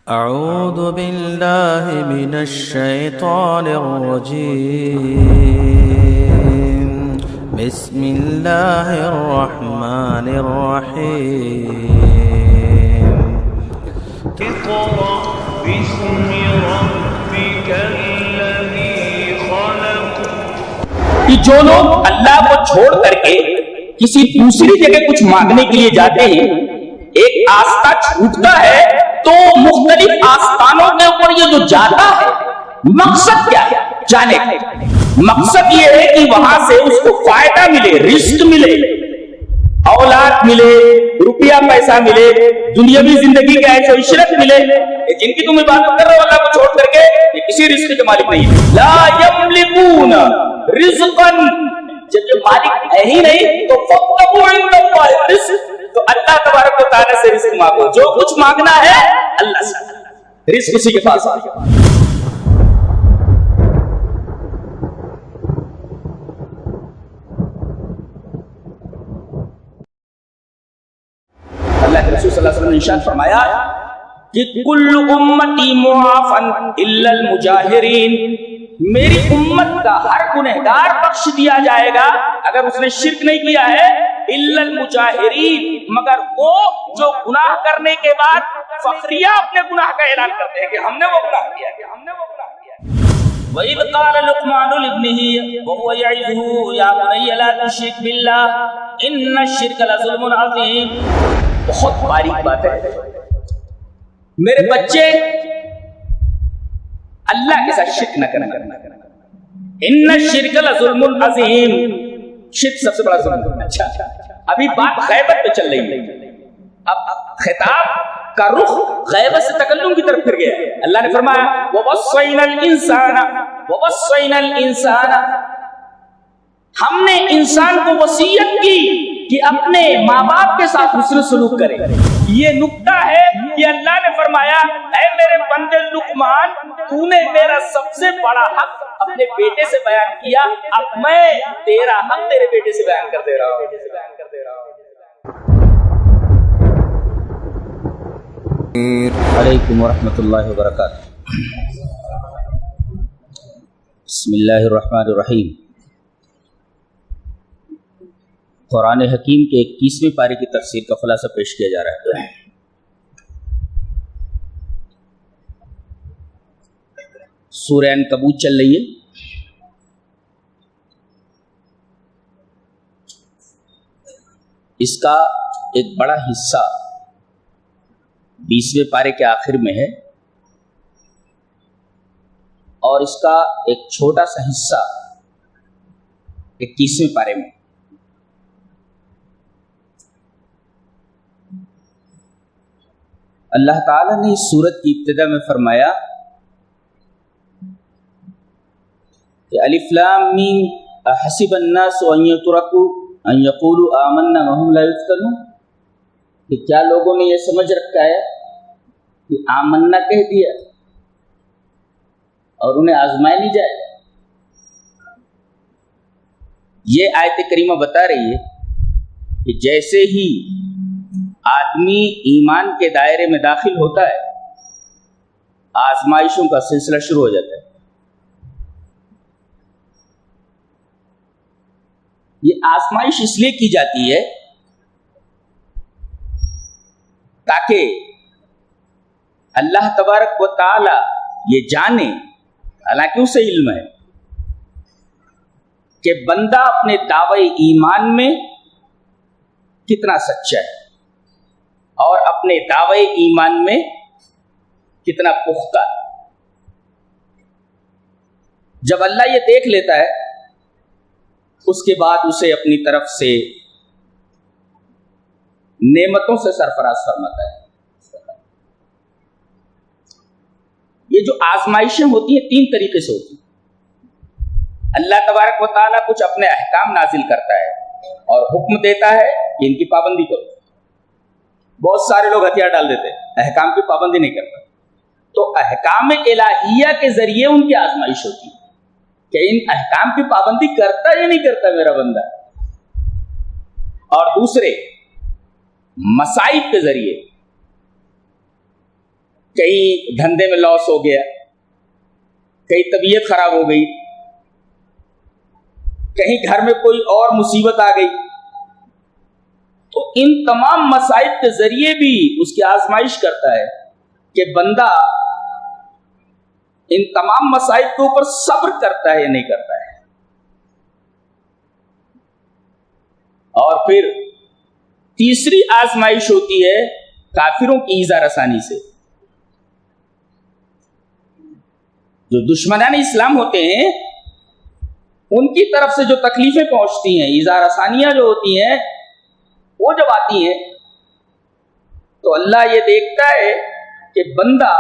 أعوذ بالله من الشيطان الرجيم. بسم الله الرحمن الرحيم. اقرأ باسم ربك الذي خلق. کہ جو لوگ اللہ کو چھوڑ کر کے کسی دوسری جگہ کچھ مانگنے کے لیے جاتے ہیں، ایک آستہ چھوٹتا ہے تو مختلف آستانوں کے اوپر یہ جو جاتا ہے، مقصد کیا ہے جانے کا؟ مقصد یہ ہے کہ وہاں سے اس کو فائدہ ملے، رزق ملے، اولاد ملے، روپیہ پیسہ ملے، دنیاوی زندگی کا ایسا عشرت ملے. جن کی تم عبادت کر رہے ہو اللہ کو چھوڑ کر کے، یہ کسی رزق کے مالک نہیں ہے. لا یملکون رزقا، جب یہ مالک ہے ہی نہیں تو فَاطَّلُبُوا عِندَ اللَّهِ الرِّزْقَ، تو اللہ تبارک و تعالیٰ سے رزق مانگو. جو کچھ مانگنا ہے اللہ سے، رزق اسی کے پاس ہے. اللہ کے رسول صلی اللہ علیہ وسلم نے ارشاد فرمایا کہ کل امتی معافن الا المجاہرین، میری امت کا ہر گنہگار بخش دیا جائے گا اگر اس نے شرک نہیں کیا ہے، الا المجاہرین، مگر وہ جو گناہ کرنے کے بعد فخریہ اپنے گناہ کا اعلان کرتے ہیں کہ ہم نے وہ گناہ کیا ہے، ہم نے وہ گناہ کیا ہے. وَإِذْ قَالَ لُقْمَانُ لِابْنِهِ وَهُوَ يَعِظُهُ يَا بُنَيَّ لَا تُشْرِكْ بِاللَّهِ إِنَّ الشِّرْكَ لَظُلْمٌ عَظِيمٌ. بہت باریک بات ہے میرے بچے، اللہ کے ساتھ شرک نہ کرنا. ان الشرک لظلم عظیم، شرک سب سے بڑا ظلم ہے. اچھا، ابھی بات غیبت پہ چل رہی ہے، اب خطاب کا رخ غیبت سے تکلم کی طرف پھر گیا. اللہ نے فرمایا وَوَصَّيْنَا الْإِنسَانَ، ہم نے انسان کو وصیت کی کہ اپنے ماں باپ کے ساتھ حسن سلوک کرے. یہ نکتہ ہے کہ اللہ نے فرمایا اے میرے بندے لقمان، تو نے میرا سب سے بڑا حق اپنے بیٹے سے بیان کیا، اب میں تیرا حق تیرے بیٹے سے بیان کر دے رہا ہوں. علیکم ورحمۃ اللہ وبرکاتہ. بسم اللہ الرحمن الرحیم. قرآن حکیم کے 21ویں پارے کی تفسیر کا خلاصہ پیش کیا جا رہا ہے. سورہ عنکبوت چل رہی ہے. اس کا ایک بڑا حصہ 20ویں پارے کے آخر میں ہے اور اس کا ایک چھوٹا سا حصہ 21ویں پارے میں. اللہ تعالیٰ نے اس سورت کی ابتدا میں فرمایا کہ الف لام میم احسب الناس ان یترکوا ان یقولوا آمنا وهم لا یفتنون، کہ کیا لوگوں نے یہ سمجھ رکھا ہے کہ آمنا کہہ دیا اور انہیں آزمایا نہیں جائے. یہ آیت کریمہ بتا رہی ہے کہ جیسے ہی آدمی ایمان کے دائرے میں داخل ہوتا ہے آزمائشوں کا سلسلہ شروع ہو جاتا ہے. یہ آزمائش اس لیے کی جاتی ہے تاکہ اللہ تبارک و تعالی یہ جانے، حالانکہ اسے علم ہے کہ بندہ اپنے دعوی ایمان میں کتنا سچا ہے اور اپنے دعوی ایمان میں کتنا پختہ. جب اللہ یہ دیکھ لیتا ہے اس کے بعد اسے اپنی طرف سے نعمتوں سے سرفراز فرماتا ہے. یہ جو آزمائشیں ہوتی ہیں 3 طریقے سے ہوتی ہیں. اللہ تبارک و تعالیٰ کچھ اپنے احکام نازل کرتا ہے اور حکم دیتا ہے کہ ان کی پابندی کرو. بہت سارے لوگ ہتھیار ڈال دیتے ہیں، احکام کی پابندی نہیں کرتا. تو احکام الہیہ کے ذریعے ان کی آزمائش ہوتی ہے کہ ان احکام کی پابندی کرتا یا نہیں کرتا میرا بندہ. اور دوسرے مصائب کے ذریعے کہیں دھندے میں لاس ہو گیا، کہیں طبیعت خراب ہو گئی، کہیں گھر میں کوئی اور مصیبت آ گئی، تو ان تمام مصائب کے ذریعے بھی اس کی آزمائش کرتا ہے کہ بندہ ان تمام مصائب کے اوپر صبر کرتا ہے یا نہیں کرتا ہے۔ اور پھر تیسری آزمائش ہوتی ہے کافروں کی ایذا رسانی سے۔ جو دشمنان اسلام ہوتے ہیں ان کی طرف سے جو تکلیفیں پہنچتی ہیں، ایذا رسانیاں جو ہوتی ہیں، وہ جب آتی ہیں تو اللہ یہ دیکھتا ہے کہ بندہ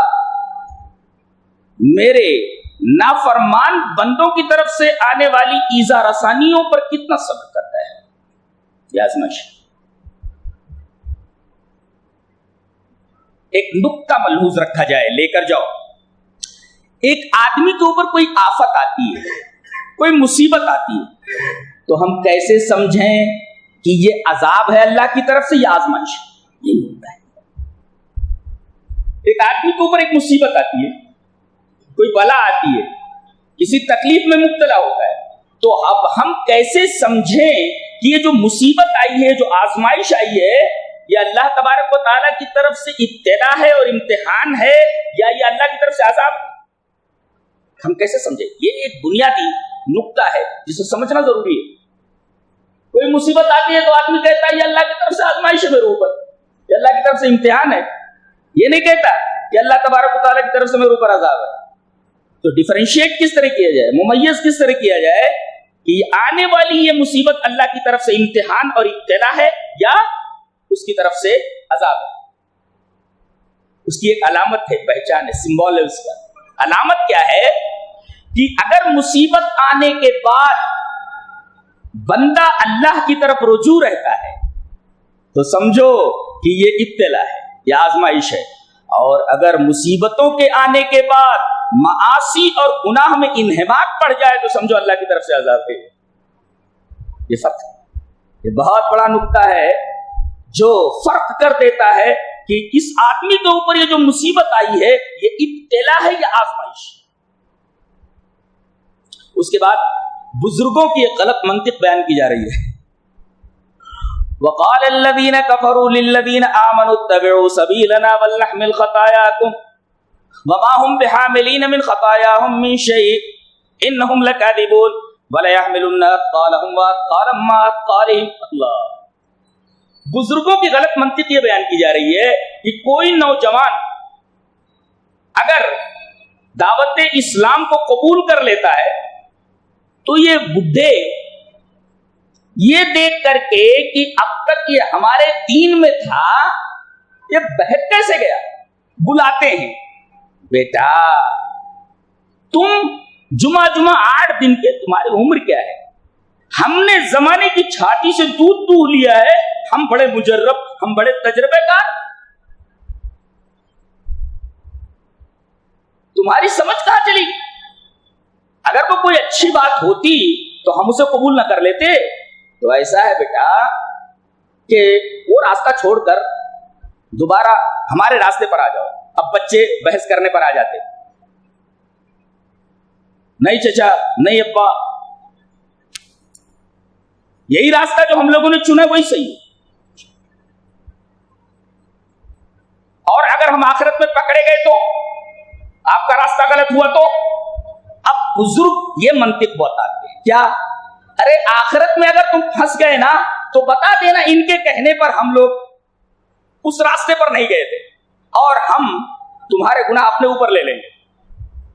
میرے نافرمان بندوں کی طرف سے آنے والی ایذا رسانیوں پر کتنا صبر کرتا ہے۔ یہ آزمائش۔ ایک نکتہ ملحوظ رکھا جائے، لے کر جاؤ۔ ایک آدمی کے اوپر کوئی آفت آتی ہے، کوئی مصیبت آتی ہے، تو ہم کیسے سمجھیں کہ یہ عذاب ہے اللہ کی طرف سے یا آزمائش؟ یہ ہوتا ہے۔ ایک آدمی کے اوپر ایک مصیبت آتی ہے، کوئی بلا آتی ہے، کسی تکلیف میں مبتلا ہوتا ہے، تو اب ہم کیسے سمجھیں کہ یہ جو مصیبت آئی ہے، جو آزمائش آئی ہے، یہ اللہ تبارک و تعالیٰ کی طرف سے ابتلا ہے اور امتحان ہے یا یہ اللہ کی طرف سے عذاب؟ ہم کیسے سمجھیں؟ یہ ایک بنیادی نقطہ ہے جسے سمجھنا ضروری ہے۔ کوئی مصیبت آتی ہے تو آدمی کہتا ہے یہ اللہ کی طرف سے آزمائش ہے میرے اوپر، یہ اللہ کی طرف سے امتحان ہے، یہ نہیں کہتا کہ اللہ تبارک و تعالیٰ کی طرف سے میرے اوپر عذاب ہے۔ تو ڈیفرینشیٹ کس طرح کیا جائے، ممیز کس طرح کیا جائے کہ آنے والی یہ مصیبت اللہ کی طرف سے امتحان اور ابتلا ہے یا اس کی طرف سے عذاب ہے؟ اس کی ایک علامت ہے، پہچان ہے، سمبول ہے اس کا۔ علامت کیا ہے کہ اگر مصیبت آنے کے بعد بندہ اللہ کی طرف رجوع رہتا ہے تو سمجھو کہ یہ ابتلا ہے، یہ آزمائش ہے، اور اگر مصیبتوں کے آنے کے بعد معاصی اور گناہ میں انہماک پڑ جائے تو سمجھو اللہ کی طرف سے عذاب ہے۔ یہ فرق ہے، یہ بہت بڑا نقطہ ہے جو فرق کر دیتا ہے کہ اس آدمی کے اوپر یہ جو مصیبت آئی ہے یہ ابتلا ہے یا آزمائش۔ اس کے بعد بزرگوں کی ایک غلط منطق بیان کی جا رہی ہے۔ وقال الذين كفروا للذين آمنوا اتبعوا سبيلنا ولنحمل خطاياكم وما هم بحاملين من خطاياهم من شيء انهم لكاذبون ولا يحملن اثقالهم واثقالا مع اثقالهم۔ اللہ، بزرگوں کی غلط منطق یہ بیان کی جا رہی ہے کہ کوئی نوجوان اگر دعوت اسلام کو قبول کر لیتا ہے تو یہ بڈھے یہ دیکھ کر کے کہ اب تک یہ ہمارے دین میں تھا، یہ بہت کیسے گیا، بلاتے ہیں، بیٹا تم جمعہ 8 دن کے، تمہاری عمر کیا ہے؟ ہم نے زمانے کی چھاتی سے دودھ دو لیا ہے، ہم بڑے مجرب، ہم بڑے تجربے کار، تمہاری سمجھ کہاں چلی؟ اگر وہ کوئی اچھی بات ہوتی تو ہم اسے قبول نہ کر لیتے۔ تو ایسا ہے بیٹا کہ وہ راستہ چھوڑ کر دوبارہ ہمارے راستے پر آ جاؤ۔ اب بچے بحث کرنے پر آ جاتے، نہیں چچا، نہیں ابا، یہی راستہ جو ہم لوگوں نے چنا وہی صحیح ہے، اور اگر ہم آخرت میں پکڑے گئے تو آپ کا راستہ غلط ہوا تو؟ اب بزرگ یہ منطق بتاتے ہیں، کیا؟ ارے آخرت میں اگر تم پھنس گئے نا تو بتا دینا ان کے کہنے پر ہم لوگ اس راستے پر نہیں گئے تھے، اور ہم تمہارے گناہ اپنے اوپر لے لیں گے،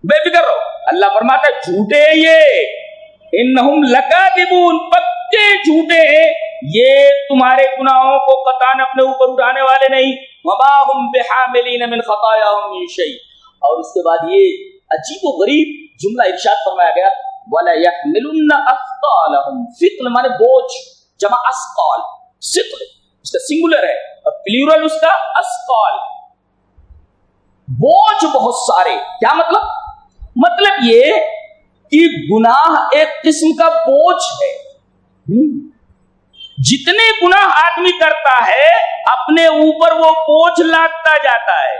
بے فکر رہو۔ اللہ فرماتا ہے جھوٹے یہ، انہم لکاذبون، پکے جھوٹے ہیں یہ، تمہارے گناہوں کو قطعاً اپنے اوپر اٹھانے والے نہیں، وما ہم بحاملین من خطایاہم من شیء۔ اور اس کے بعد یہ عجیب و غریب جملہ ارشاد فرمایا گیا، وَلَا يَحْمِلُنَّ أَثْقَالَهُمْ، ثقل مانے بوجھ، جمع اسقال، ثقل اس کا سنگولر ہے اور پلیورل اس کا اسقال، بوجھ بہت سارے۔ کیا مطلب؟ مطلب یہ کہ گناہ ایک قسم کا بوجھ ہے، جتنے گناہ آدمی کرتا ہے اپنے اوپر وہ بوجھ لاتا جاتا ہے۔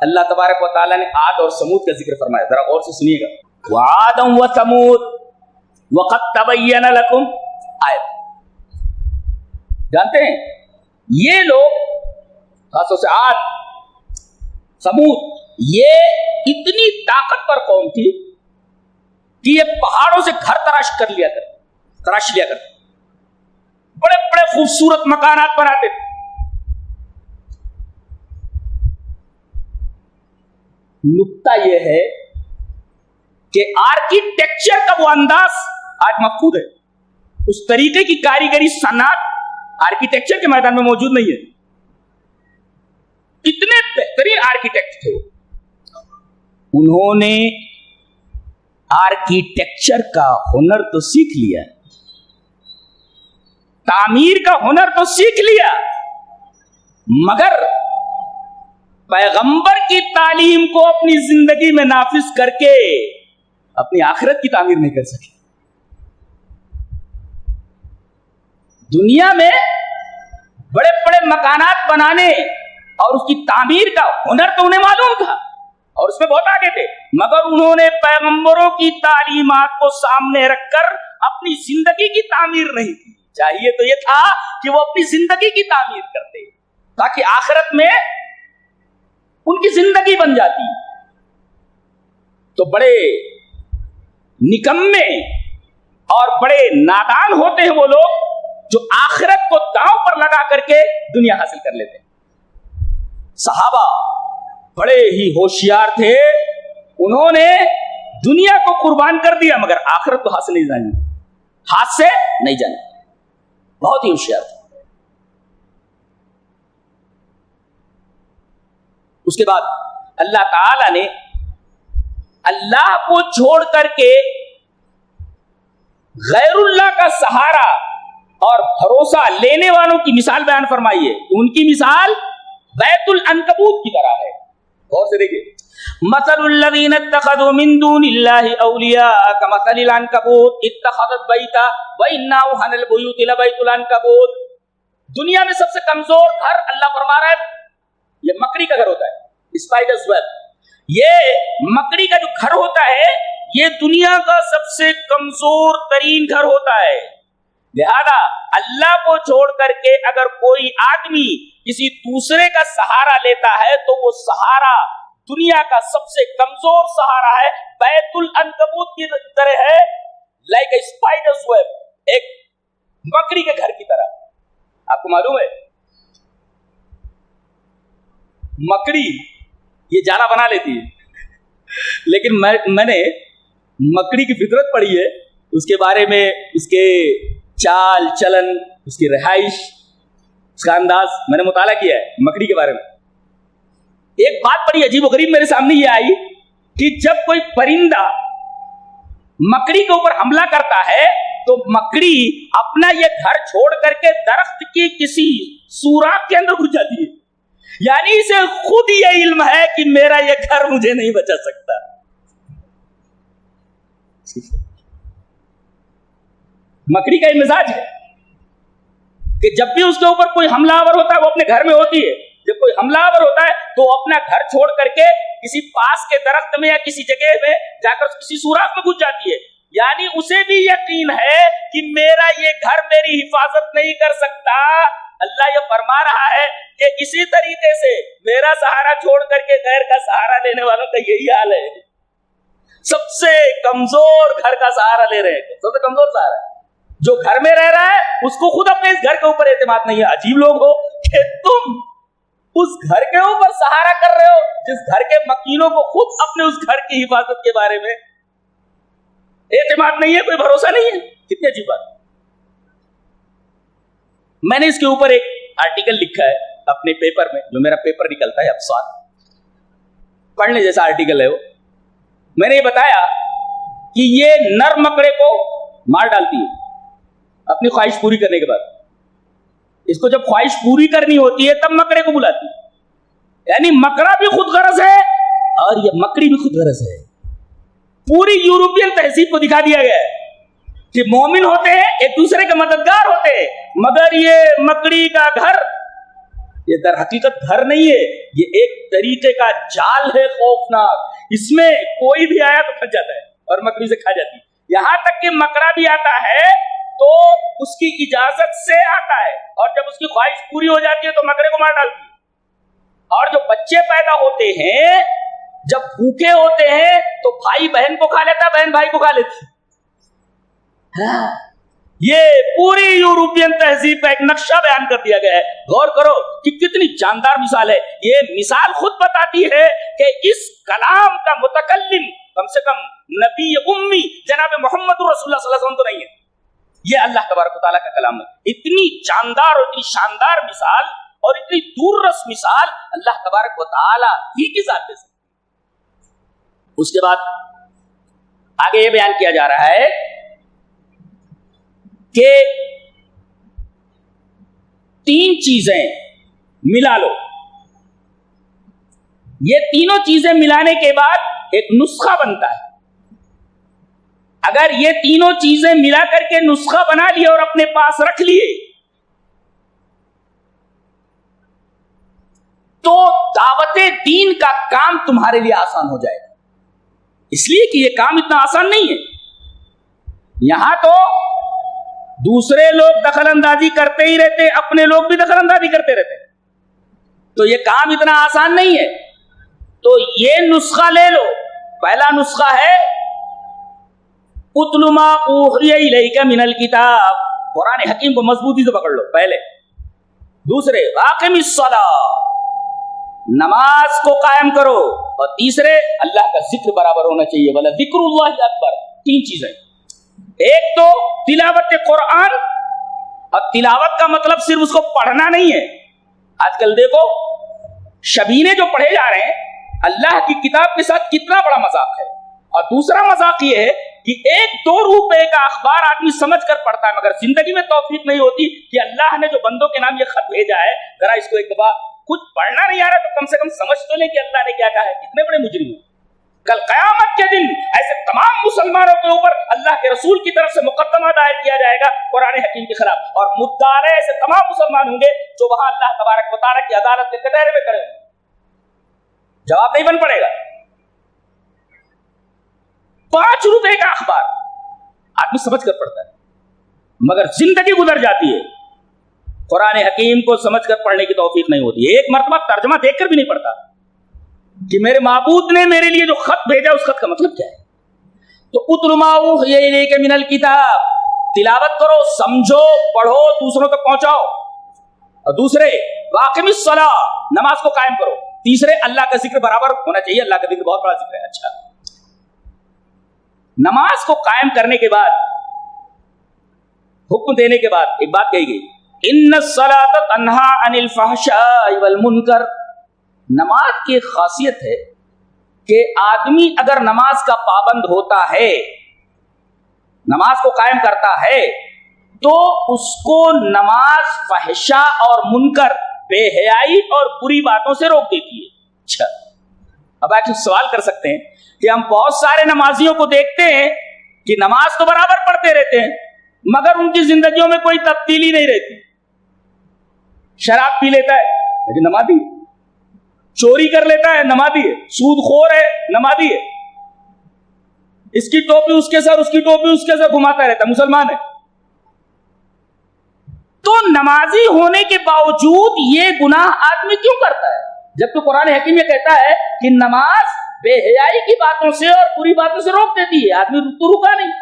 اللہ تبارک و تعالیٰ نے عاد اور سمود کا ذکر فرمایا، ذرا غور سے سنیے گا. وعادا وثمود وقد تبین لکم آیت. جانتے ہیں یہ لوگ خاص طور سے عاد سمود یہ اتنی طاقتور قوم تھی کہ یہ پہاڑوں سے گھر تراش لیا کرتے، بڑے بڑے خوبصورت مکانات بناتے تھے. نکتہ یہ ہے کہ آرکیٹیکچر کا وہ انداز آج مفقود ہے. اس طریقے کی کاریگری صنعت آرکیٹیکچر کے میدان میں موجود نہیں ہے. اتنے بہترین آرکیٹیکٹ تھے، انہوں نے آرکیٹیکچر کا ہنر تو سیکھ لیا، تعمیر کا ہنر تو سیکھ لیا، مگر پیغمبر کی تعلیم کو اپنی زندگی میں نافذ کر کے اپنی آخرت کی تعمیر نہیں کر سکے. دنیا میں بڑے بڑے مکانات بنانے اور اس کی تعمیر کا ہنر تو انہیں معلوم تھا اور اس میں بہت آگے تھے، مگر انہوں نے پیغمبروں کی تعلیمات کو سامنے رکھ کر اپنی زندگی کی تعمیر نہیں کی. چاہیے تو یہ تھا کہ وہ اپنی زندگی کی تعمیر کرتے تاکہ آخرت میں ان کی زندگی بن جاتی. تو بڑے نکمے اور بڑے نادان ہوتے ہیں وہ لوگ جو آخرت کو داؤں پر لگا کر کے دنیا حاصل کر لیتے ہیں. صحابہ بڑے ہی ہوشیار تھے، انہوں نے دنیا کو قربان کر دیا مگر آخرت کو حاصل نہیں جانی، ہاتھ سے نہیں جانی. بہت ہی ہوشیار تھے. اس کے بعد اللہ تعالی نے اللہ کو چھوڑ کر کے غیر اللہ کا سہارا اور بھروسہ لینے والوں کی مثال بیان فرمائی ہے. ان کی مثال بیت العنکبوت کی طرح ہے. غور سے دیکھیے، مثل الذین اتخذوا من دون اللہ اولیاء کمثل العنکبوت اتخذت بیتا وان اوہن البیوت لبیت العنکبوت. دنیا میں سب سے کمزور گھر اللہ فرما رہا ہے یہ مکڑی کا گھر ہوتا ہے، اسپائڈرز ویب. یہ مکڑی کا جو گھر ہوتا ہے یہ دنیا کا سب سے کمزور ترین گھر ہوتا ہے. لہذا اللہ کو چھوڑ کر کے اگر کوئی آدمی کسی دوسرے کا سہارا لیتا ہے تو وہ سہارا دنیا کا سب سے کمزور سہارا ہے، بیت العنکبوت کی طرح ہے، لائک اے اسپائڈرز ویب، ایک مکڑی کے گھر کی طرح. آپ کو معلوم ہے مکڑی یہ جالا بنا لیتی ہے، لیکن میں نے مکڑی کی فطرت پڑھی ہے، اس کے بارے میں، اس کے چال چلن، اس کی رہائش، اس کا انداز میں نے مطالعہ کیا ہے مکڑی کے بارے میں. ایک بات بڑی عجیب و غریب میرے سامنے یہ آئی کہ جب کوئی پرندہ مکڑی کے اوپر حملہ کرتا ہے تو مکڑی اپنا یہ گھر چھوڑ کر کے درخت کی کسی سوراخ کے اندر گھس جاتی ہے. یعنی اسے خود یہ علم ہے کہ میرا یہ گھر مجھے نہیں بچا سکتا. مکڑی کا یہ مزاج ہے کہ جب بھی اس کے اوپر کوئی حملہ آور ہوتا ہے وہ اپنے گھر میں ہوتی ہے. جب کوئی حملہ آور ہوتا ہے تو وہ اپنا گھر چھوڑ کر کے کسی پاس کے درخت میں یا کسی جگہ میں جا کر کسی سوراخ میں گھس جاتی ہے. یعنی اسے بھی یقین ہے کہ میرا یہ گھر میری حفاظت نہیں کر سکتا. اللہ یہ فرما رہا ہے کہ اسی طریقے سے میرا سہارا چھوڑ کر کے غیر کا سہارا لینے والوں کا یہی حال ہے. سب سے کمزور گھر کا سہارا لے رہے ہیں، سب سے کمزور سہارا جو گھر میں رہ رہا ہے اس کو خود اپنے اس گھر کے اوپر اعتماد نہیں ہے. عجیب لوگ ہو کہ تم اس گھر کے اوپر سہارا کر رہے ہو جس گھر کے مکینوں کو خود اپنے اس گھر کی حفاظت کے بارے میں اعتماد نہیں ہے، کوئی بھروسہ نہیں ہے. کتنی عجیب بات. میں نے اس کے اوپر ایک آرٹیکل لکھا ہے اپنے پیپر میں، جو میرا پیپر نکلتا ہے افسار، پڑھنے جیسا آرٹیکل ہے وہ. میں نے یہ بتایا کہ یہ نر مکڑے کو مار ڈالتی ہے اپنی خواہش پوری کرنے کے بعد. اس کو جب خواہش پوری کرنی ہوتی ہے تب مکڑے کو بلاتی ہے. یعنی مکڑا بھی خود غرض ہے اور یہ مکڑی بھی خود غرض ہے. پوری یورپین تہذیب کو دکھا دیا گیا ہے کہ مومن ہوتے ہیں ایک دوسرے کے مددگار ہوتے ہیں، مگر یہ مکڑی کا گھر یہ در حقیقت گھر نہیں ہے، یہ ایک طریقے کا جال ہے خوفناک. اس میں کوئی بھی آیا تو پھنس جاتا ہے اور مکڑی سے کھا جاتی ہے. یہاں تک کہ مکڑا بھی آتا ہے تو اس کی اجازت سے آتا ہے، اور جب اس کی خواہش پوری ہو جاتی ہے تو مکڑے کو مار ڈالتی ہے. اور جو بچے پیدا ہوتے ہیں جب بھوکے ہوتے ہیں تو بھائی بہن کو کھا لیتا ہے، بہن بھائی کو کھا لیتی ہے. یہ پوری یورپین تہذیب کا ایک نقشہ بیان کر دیا گیا ہے. غور کرو کہ کتنی جاندار مثال ہے. یہ مثال خود بتاتی ہے کہ اس کلام کا متکلم کم سے کم نبی امی جناب محمد رسول اللہ صلی اللہ علیہ وسلم تو نہیں ہے، یہ اللہ تبارک و تعالیٰ کا کلام ہے. اتنی جاندار اور اتنی شاندار مثال اور اتنی دور رس مثال اللہ تبارک و تعالیٰ ہی کی ذات دے سکتے. اس کے بعد آگے یہ بیان کیا جا رہا ہے کہ 3 چیزیں ملا لو. یہ تینوں چیزیں ملانے کے بعد ایک نسخہ بنتا ہے. اگر یہ تینوں چیزیں ملا کر کے نسخہ بنا لیے اور اپنے پاس رکھ لیے تو دعوت دین کا کام تمہارے لیے آسان ہو جائے گا. اس لیے کہ یہ کام اتنا آسان نہیں ہے. یہاں تو دوسرے لوگ دخل اندازی کرتے ہی رہتے، اپنے لوگ بھی دخل اندازی کرتے رہتے، تو یہ کام اتنا آسان نہیں ہے. تو یہ نسخہ لے لو. پہلا نسخہ ہے اتل ما اوحی الیک من الکتاب، قرآن حکیم کو مضبوطی سے پکڑ لو پہلے. دوسرے واقم الصلاۃ، نماز کو قائم کرو. اور تیسرے اللہ کا ذکر برابر ہونا چاہیے، ولا ذکر اللہ اکبر. 3 چیزیں. ایک تو تلاوت قرآن، اور تلاوت کا مطلب صرف اس کو پڑھنا نہیں ہے. آج کل دیکھو شبینے جو پڑھے جا رہے ہیں اللہ کی کتاب کے ساتھ کتنا بڑا مذاق ہے. اور دوسرا مذاق یہ ہے کہ 1-2 روپے کا اخبار آدمی سمجھ کر پڑھتا ہے، مگر زندگی میں توفیق نہیں ہوتی کہ اللہ نے جو بندوں کے نام یہ خط بھیجا ہے ذرا اس کو ایک دفعہ، کچھ پڑھنا نہیں آ رہا تو کم سے کم سمجھ تو لیں کہ اللہ نے کیا کہا ہے. کتنے بڑے مجرم ہیں. کل قیامت کے دن ایسے تمام مسلمانوں کے اوپر اللہ کے رسول کی طرف سے مقدمہ دائر کیا جائے گا قرآن حکیم کے خلاف، اور مدعا ایسے تمام مسلمان ہوں گے جو وہاں اللہ تبارک و تعالیٰ کی عدالت کے کٹہرے میں کھڑے ہوں گے. جواب نہیں بن پڑے گا. 5 روپے کا اخبار آدمی سمجھ کر پڑھتا ہے، مگر زندگی گزر جاتی ہے قرآن حکیم کو سمجھ کر پڑھنے کی توفیق نہیں ہوتی. ایک مرتبہ ترجمہ دیکھ کر بھی نہیں پڑھتا کہ میرے معبود نے میرے لیے جو خط بھیجا اس خط کا مطلب کیا ہے. تو اتل ما اوحی الیک من الکتاب، تلاوت کرو، سمجھو، پڑھو، دوسروں تک پہنچاؤ. اور دوسرے واقم الصلاۃ، نماز کو قائم کرو. تیسرے اللہ کا ذکر برابر ہونا چاہیے. اللہ کا ذکر بہت بڑا ذکر ہے. اچھا، نماز کو قائم کرنے کے بعد، حکم دینے کے بعد ایک بات کہی گئی، ان الصلاۃ تنہی عن الفحشاء والمنکر. نماز کی خاصیت ہے کہ آدمی اگر نماز کا پابند ہوتا ہے، نماز کو قائم کرتا ہے، تو اس کو نماز فحشاء اور منکر، بے حیائی اور بری باتوں سے روک دیتی ہے. اچھا، اب آپ سوال کر سکتے ہیں کہ ہم بہت سارے نمازیوں کو دیکھتے ہیں کہ نماز تو برابر پڑھتے رہتے ہیں مگر ان کی زندگیوں میں کوئی تبدیلی نہیں رہتی. شراب پی لیتا ہے لیکن نمازی ہے، چوری کر لیتا ہے نمازی ہے، سود خور ہے نمازی ہے، اس کی ٹوپی اس کے سر، اس کی ٹوپی اس کے سر گھماتا رہتا ہے، مسلمان ہے. تو نمازی ہونے کے باوجود یہ گناہ آدمی کیوں کرتا ہے؟ جب تو قرآن حکیم یہ کہتا ہے کہ نماز بے حیائی کی باتوں سے اور بری باتوں سے روک دیتی ہے، آدمی تو رکا نہیں.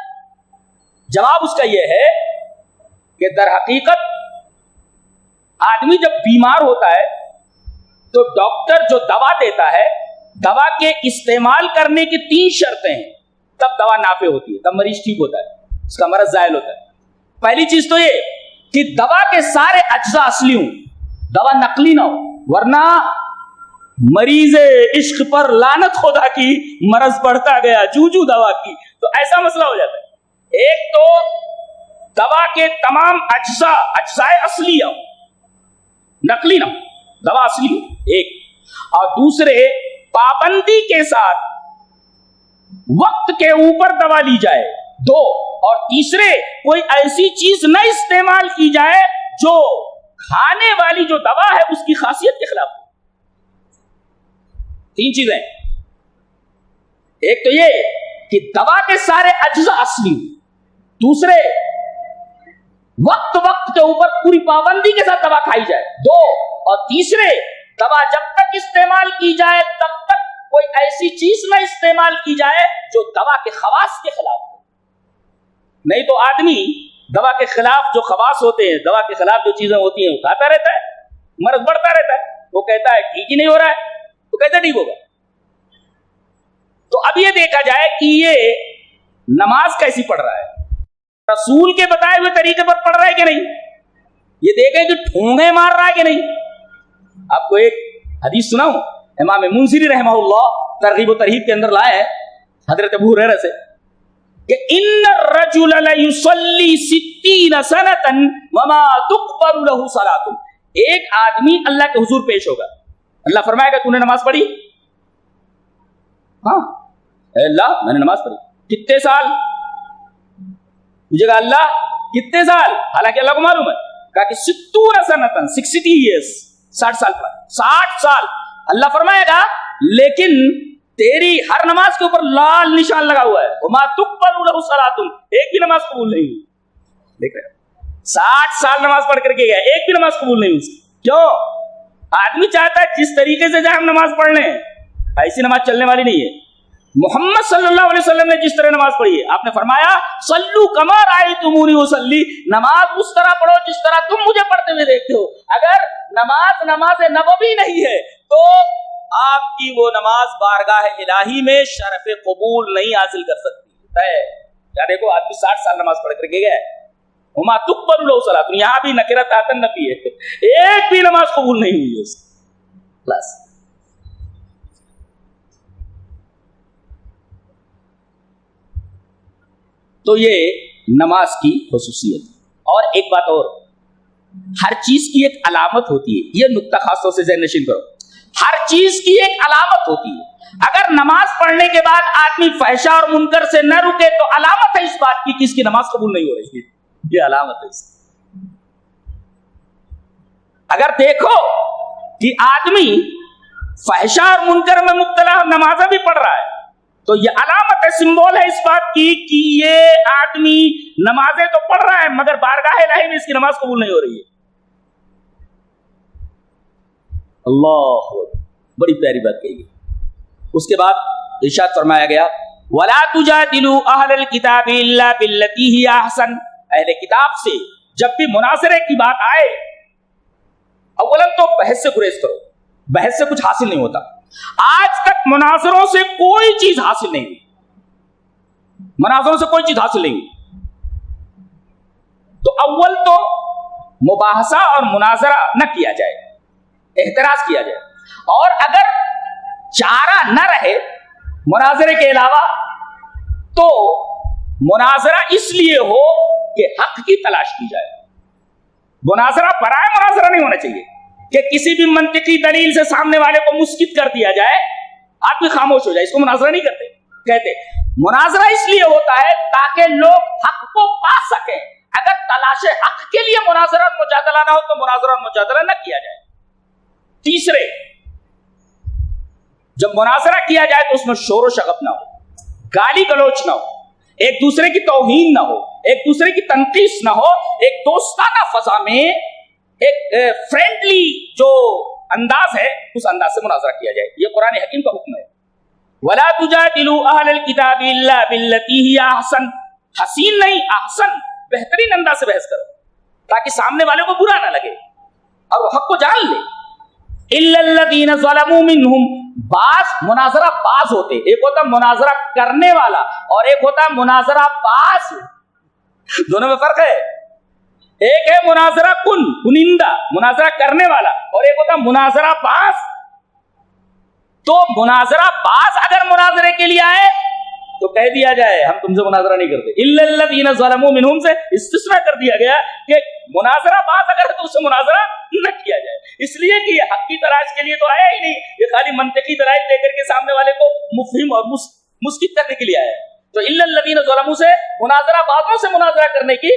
جواب اس کا یہ ہے کہ در حقیقت آدمی جب بیمار ہوتا ہے تو ڈاکٹر جو دوا دیتا ہے، دوا کے استعمال کرنے کی 3 شرطیں ہیں، تب دوا نافع ہوتی ہے، تب مریض ٹھیک ہوتا ہے، اس کا مرض زائل ہوتا ہے. پہلی چیز تو یہ کہ دوا کے سارے اجزاء اصلی ہوں، دوا نقلی نہ ہو، ورنہ مریض عشق پر لعنت خدا کی، مرض بڑھتا گیا جوجو دوا کی، تو ایسا مسئلہ ہو جاتا ہے. ایک تو دوا کے تمام اجزاء اصلی ہوں، نقلی نہ ہو، دوا اصلی ہو ایک. اور دوسرے پابندی کے ساتھ وقت کے اوپر دوا لی جائے 2. اور تیسرے کوئی ایسی چیز نہ استعمال کی جائے جو کھانے والی جو دوا ہے اس کی خاصیت کے خلاف. تین چیزیں، ایک تو یہ کہ دوا کے سارے اجزاء اصلی، دوسرے وقت کے اوپر پوری پابندی کے ساتھ دوا کھائی جائے، دو، اور تیسرے دوا جب تک استعمال کی جائے تب تک کوئی ایسی چیز نہ استعمال کی جائے جو دوا کے خواص کے خلاف ہو. نہیں تو آدمی دوا کے خلاف جو خواص ہوتے ہیں، دوا کے خلاف جو چیزیں ہوتی ہیں وہ کھاتا رہتا ہے، مرض بڑھتا رہتا ہے. وہ کہتا ہے ٹھیک ہی نہیں ہو رہا ہے، تو کیسے ٹھیک ہوگا؟ تو اب یہ دیکھا جائے کہ یہ نماز کیسی پڑھ رہا ہے، رسول کے بتائے ہوئے طریقے پر پڑھ رہا ہے کہ نہیں، یہ دیکھیں کہ ٹھونگے مار رہا ہے کہ نہیں. آپ کو ایک حدیث سناؤں، امام منذری رحمہ اللہ ترغیب و ترہیب کے اندر لائے ہیں حضرت ابو ہریرہ سے کہ ان الرجل لیصلی 60 سنۃ وما تقبل له صلاۃ. ایک آدمی اللہ کے حضور پیش ہوگا، اللہ فرمائے گا تو نے نماز پڑھی؟ ہاں اے اللہ میں نے نماز پڑھی. کتنے سال؟ مجھے کہا اللہ کتنے سال؟ حالانکہ اللہ کو معلوم ہے. کہا کہ 60 سنۃ 60 ایئرس، 60 سال پڑھا. 60 سال. اللہ فرمائے گا لیکن تیری ہر نماز کے اوپر لال نشان لگا ہوا ہے، وما تقبل له صلاۃ، ایک بھی نماز قبول نہیں ہوئی. دیکھ رہے 60 سال نماز پڑھ کر کے گیا، ایک بھی نماز قبول نہیں ہوئی. کیوں؟ آدمی چاہتا ہے جس طریقے سے جائے ہم نماز پڑھ لیں، ایسی نماز چلنے والی نہیں ہے. محمد صلی اللہ علیہ وسلم نے جس طرح نماز پڑھی ہے، آپ نے فرمایا صلو کما رأیتمونی اصلی، نماز اس طرح پڑھو جس طرح تم مجھے پڑھتے ہوئے دیکھتے ہو. اگر نماز نبوی نہیں ہے تو آپ کی وہ نماز بارگاہ الہی میں شرف قبول نہیں حاصل کر سکتی ہے. کیا دیکھو آدمی 60 سال نماز پڑھ کر کے گیا ہے، وما تقبل له صلاۃ، یہاں بھی نکرت آتن نفی ہے، ایک بھی نماز قبول نہیں ہوئی ہے. بس تو یہ نماز کی خصوصیت. اور ایک بات اور، ہر چیز کی ایک علامت ہوتی ہے، یہ نقطہ خاص طور سے ذہن نشین کرو. ہر چیز کی ایک علامت ہوتی ہے. اگر نماز پڑھنے کے بعد آدمی فحشا اور منکر سے نہ رکے تو علامت ہے اس بات کی کہ اس کی نماز قبول نہیں ہو رہی ہے. یہ علامت ہے اس کی. اگر دیکھو کہ آدمی فحشا اور منکر میں مبتلا نمازیں بھی پڑھ رہا ہے تو یہ علامت ہے، سمبول ہے اس بات کی کہ یہ آدمی نمازیں تو پڑھ رہا ہے مگر بارگاہ الہی میں اس کی نماز قبول نہیں ہو رہی ہے. اللہ بڑی پیاری بات کہی. اس کے بعد ارشاد فرمایا گیا وَلَا تُجَادِلُوا أَهْلَ الْكِتَابِ إِلَّا بِالَّتِي هِيَ أَحْسَنُ. اہل کتاب سے جب بھی مناظرے کی بات آئے اولاً تو بحث سے گریز کرو، بحث سے کچھ حاصل نہیں ہوتا. آج تک مناظروں سے کوئی چیز حاصل نہیں ہوئی، مناظروں سے کوئی چیز حاصل نہیں ہوئی. تو اول تو مباحثہ اور مناظرہ نہ کیا جائے، احتراز کیا جائے. اور اگر چارہ نہ رہے مناظرے کے علاوہ تو مناظرہ اس لیے ہو کہ حق کی تلاش کی جائے. مناظرہ برائے مناظرہ نہیں ہونا چاہیے کہ کسی بھی منطقی دلیل سے سامنے والے کو مسکت کر دیا جائے، آدمی خاموش ہو جائے، اس کو مناظرہ نہیں کرتے. کہتے مناظرہ اس لیے ہوتا ہے تاکہ لوگ حق کو پا سکیں. اگر تلاش حق کے لیے مناظرہ اور مجادلہ نہ ہو تو مناظرہ اور مجادلہ نہ کیا جائے. تیسرے، جب مناظرہ کیا جائے تو اس میں شور و شغب نہ ہو، گالی گلوچ نہ ہو، ایک دوسرے کی توہین نہ ہو، ایک دوسرے کی تنقیص نہ ہو. ایک دوستانہ فضا میں ایک فرینڈلی جو انداز ہے اس انداز سے مناظرہ کیا جائے. یہ قرآن حکیم کا حکم ہے. وَلَا تُجَادِلُوا أَهْلَ الْكِتَابِ إِلَّا بِالَّتِي هِيَ أَحْسَنُ. حسین نہیں، احسن، بہترین انداز سے بحث کرو تاکہ سامنے والے کو برا نہ لگے اور وہ حق کو جان لے. إِلَّا الَّذِينَ ظَلَمُوا مِنْهُمْ. بعض مناظرہ باز ہوتے، ایک ہوتا مناظرہ کرنے والا اور ایک ہوتا مناظرہ باز. دونوں میں فرق ہے. ایک ہے مناظرہ کنندہ، مناظرہ کرنے والا، اور ایک ہوتا مناظرہ باز. تو مناظرہ باز اگر مناظرے کے لیے آئے تو کہہ دیا جائے ہم تم سے مناظرہ نہیں کرتے. الا الذین ظلموا منہم سے استثناء کر دیا گیا کہ مناظرہ باز اگر ہے تو اس سے مناظرہ نہ کیا جائے، اس لیے کہ یہ حق کی تلاش کے لیے تو آیا ہی نہیں، یہ خالی منطقی دلائل دے کر کے سامنے والے کو مفہم اور مسکت کرنے کے لیے آیا ہے. تو الا الذین ظلموا سے مناظرہ بازوں سے مناظرہ کرنے کی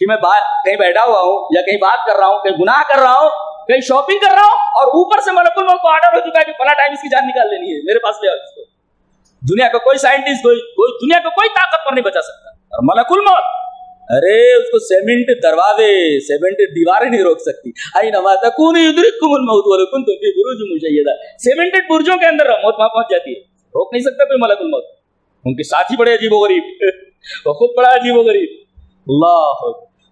کہ میں کہیں بیٹھا ہوا ہوں یا کہیں بات کر رہا ہوں, کہیں گناہ کر رہا ہوں, کہیں شاپنگ کر رہا ہوں, اور اوپر سے ملک الموت کو آرڈر ہو چکا ہے کہ فلاں ٹائم اس کی جان نکال لینی ہے, میرے پاس لے آؤ اس کو. دنیا کا کوئی سائنٹسٹ, کوئی دنیا کا کوئی طاقتور نہیں بچا سکتا. اور ملک الموت, ارے اس کو سیمنٹ دروازے, سیمنٹ دیواریں نہیں روک سکتی. اینما تکونوا یدرککم الموت ولو کنتم فی بروج مشیدہ, سیمنٹڈ برجوں کے اندر موت وہاں پہنچ جاتی ہے, روک نہیں سکتا کوئی ملک الموت. ان کے ساتھی بڑے عجیب و غریب, وہ خود بڑا عجیب و غریب. اللہ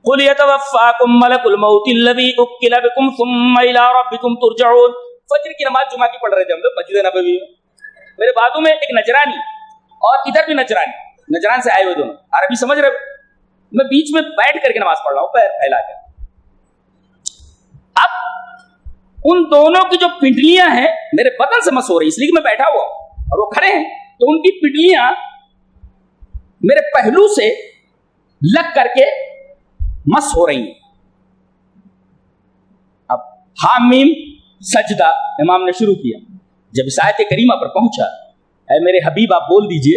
قل یتوفاکم ملک الموت الذی وکل بکم ثم الی ربکم ترجعون. فجر کی نماز جمعہ کی پڑھ رہے تھے ہم لوگ مسجد نبوی میں. میرے بازو میں ایک نجرانی اور ادھر بھی نجرانی, نجران سے آئے ہوئے دونوں, عربی سمجھ رہے, میں بیچ میں بیٹھ کر کے نماز پڑھ رہا ہوں پیر پھیلا کر. اب ان دونوں کی جو پنڈلیاں ہیں میرے بدن سے مس ہو رہی, اس لیے کہ میں بیٹھا ہوا ہوں اور وہ کھڑے ہیں, تو ان کی پنڈلیاں میرے پہلو سے لگ کر کے مس ہو رہی ہیں. اب حامیم سجدہ امام نے شروع کیا. جب اس آیت کریمہ پر پہنچا, اے میرے حبیب آپ بول دیجئے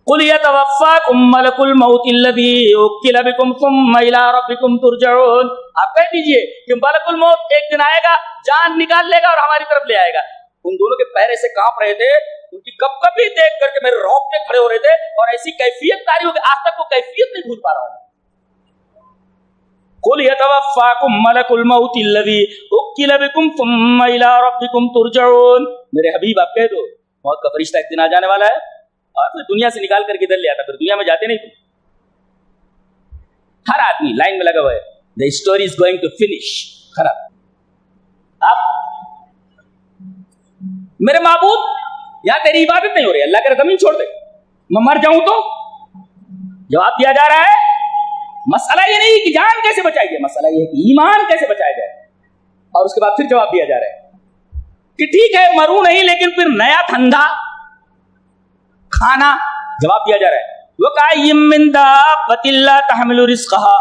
قل یتوفاکم ملک الموت الذی وکل بکم ثم الی ربکم ترجعون. آپ کہہ دیجئے کہ ملک الموت ایک دن آئے گا, جان نکال لے گا اور ہماری طرف لے آئے گا. ان دونوں کے پیر ایسے کانپ رہے تھے, ان کی کپ کپی دیکھ کر کے میرے رونگٹے کھڑے ہو رہے تھے, اور ایسی کیفیت تاری ہو کہ آج تک وہ کیفیت نہیں بھول پا رہا ہوں. قل یتوفاکم ملک الموت الذی وکل بکم ثم الی ربکم ترجعون. میرے حبیب آپ کہہ دو موت کا فرشتہ ایک دن آ جانے والا ہے, اور پھر دنیا سے نکال کر کے ادھر لے آتا, پھر دنیا میں جاتے نہیں تھے. ہر آدمی لائن میں لگا ہوا ہے, the story is going to finish. خراب. اب میرے معبود یا تیری عبادت نہیں ہو رہی, اللہ کے زمین چھوڑ دے, میں مر جاؤں تو جواب دیا جا رہا ہے. مسئلہ یہ نہیں کہ جان کیسے بچائی جائے, مسئلہ یہ ہے کہ ایمان کیسے بچایا جائے. اور اس کے بعد پھر جواب دیا جا رہا ہے کہ ٹھیک ہے مروں نہیں, لیکن پھر نیا دھندا کھانا. جواب دیا جا رہا ہے وَكَأَيٍّ مِّن دَابَّةٍ لَّا تَحْمِلُ رِزْقَهَا.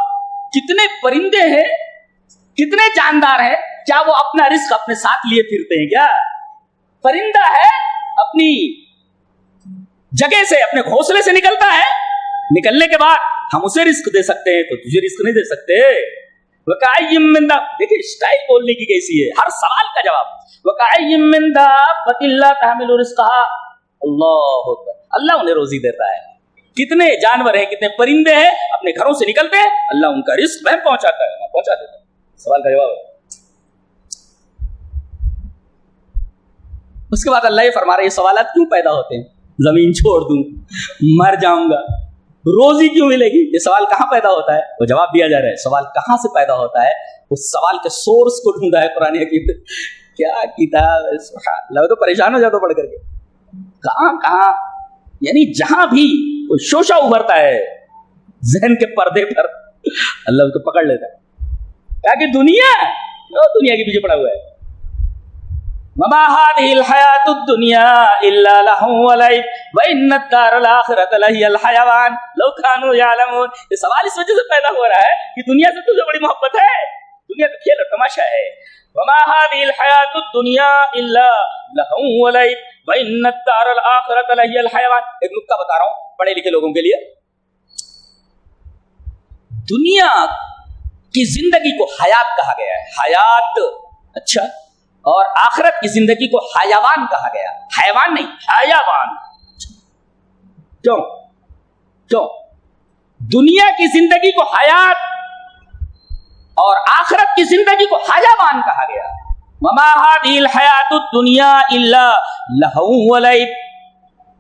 کتنے پرندے ہیں, کتنے جاندار ہیں, کیا وہ اپنا رزق اپنے ساتھ لیے پھرتے ہیں کیا؟ پرندہ ہے اپنی جگہ سے, اپنے گھونسلے سے نکلتا ہے, نکلنے کے بعد ہم اسے رزق دے سکتے ہیں, تو تجھے رزق نہیں دے سکتے. وَكَأَيٍّ مِّن دَابَّةٍ, دیکھیں اسٹائل بولنے کی کیسی ہے, ہر سوال کا جواب. وَكَأَيٍّ مِّن دَابَّةٍ لَّا تَحْمِلُ رِزْقَهَا. اللہ اکبر, اللہ انہیں روزی دیتا ہے. کتنے جانور ہیں, کتنے پرندے ہیں, اپنے گھروں سے نکلتے ہیں, اللہ ان کا رزق میں پہنچاتا ہے, پہنچا دیتا ہے. سوال کا جواب ہے. اس کے بعد اللہ یہ فرما رہے, یہ سوالات کیوں پیدا ہوتے ہیں؟ زمین چھوڑ دوں, مر جاؤں گا, روزی کیوں ملے گی, یہ سوال کہاں پیدا ہوتا ہے؟ وہ جواب دیا جا رہا ہے سوال کہاں سے پیدا ہوتا ہے. اس سوال کے سورس کو ڈھونڈا ہے قرآن حکیم. کیا کتاب ہے, سبحان اللہ, تو پریشان ہو جاتا پڑھ کر کے. کہاں یعنی جہاں بھی کوئی شوشہ ابھرتا ہے ذہن کے پردے پر, اللہ اس کو پکڑ لیتا ہے. کہا کہ دنیا کے پیچھے پڑا ہوا ہے. وما هذه الحیات الدنیا الا لهو ولعب وان الدار الاخرة لهي الحیوان لو كانوا يعلمون. یہ سوال اس وجہ سے پیدا ہو رہا ہے کہ دنیا سے تجھے بڑی محبت ہے, دنیا کا کھیل اور تماشا ہے. وما هذه الحیات الدنیا الا لهو ولعب وان الدار الاخرة لهي الحیوان. ایک نکتہ بتا رہا ہوں پڑھے لکھے لوگوں کے لیے. دنیا کی زندگی کو حیات کہا گیا ہے, حیات, اچھا, اور آخرت کی زندگی کو حیوان کہا گیا, حیوان نہیں, حیوان. کیوں؟ دنیا کی زندگی کو حیات اور آخرت کی زندگی کو حیوان کہا گیا. وما هذه الحیات الدنیا الا لهو ولعب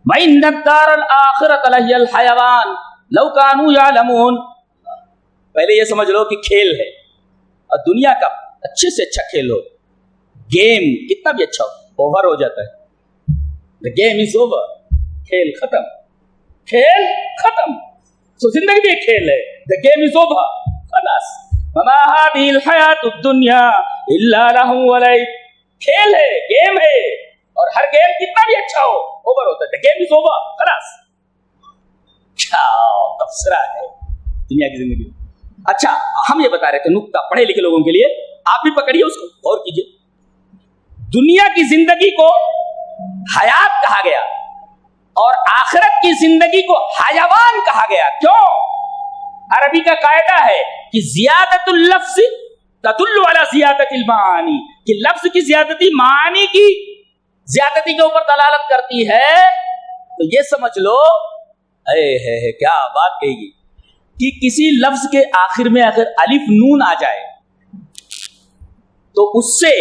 وان الدار الاخرة لهي الحیوان لو كانوا يعلمون. پہلے یہ سمجھ لو کہ کھیل ہے, اور دنیا کا اچھے سے اچھا کھیل ہو, گیم کتنا بھی اچھا ہو, اوور ہو جاتا ہے. The game is over, کھیل ختم, کھیل ختم. تو زندگی بھی ایک کھیل ہے. The game is over, خلاص. وما هذه الحیات الدنیا الا لهو ولعب. کھیل ہے, گیم ہے, اور ہر گیم کتنا بھی اچھا ہو اوور ہوتا ہے. The game is over, خلاص. کیا تبصرہ ہے دنیا کی زندگی. اچھا, ہم یہ بتا رہے تھے نکتہ پڑھے لکھے لوگوں کے لیے, آپ بھی پکڑیے اس کو, غور کیجیے. دنیا کی زندگی کو حیات کہا گیا اور آخرت کی زندگی کو حیوان کہا گیا. کیوں؟ عربی کا قاعدہ ہے کہ زیادت اللفظ تدل علی زیادت المعانی، کہ لفظ کی زیادتی معانی کی زیادتی کے اوپر دلالت کرتی ہے. تو یہ سمجھ لو اے کیا بات کہے گی کہ کسی لفظ کے آخر میں اگر الف نون آ جائے تو اس سے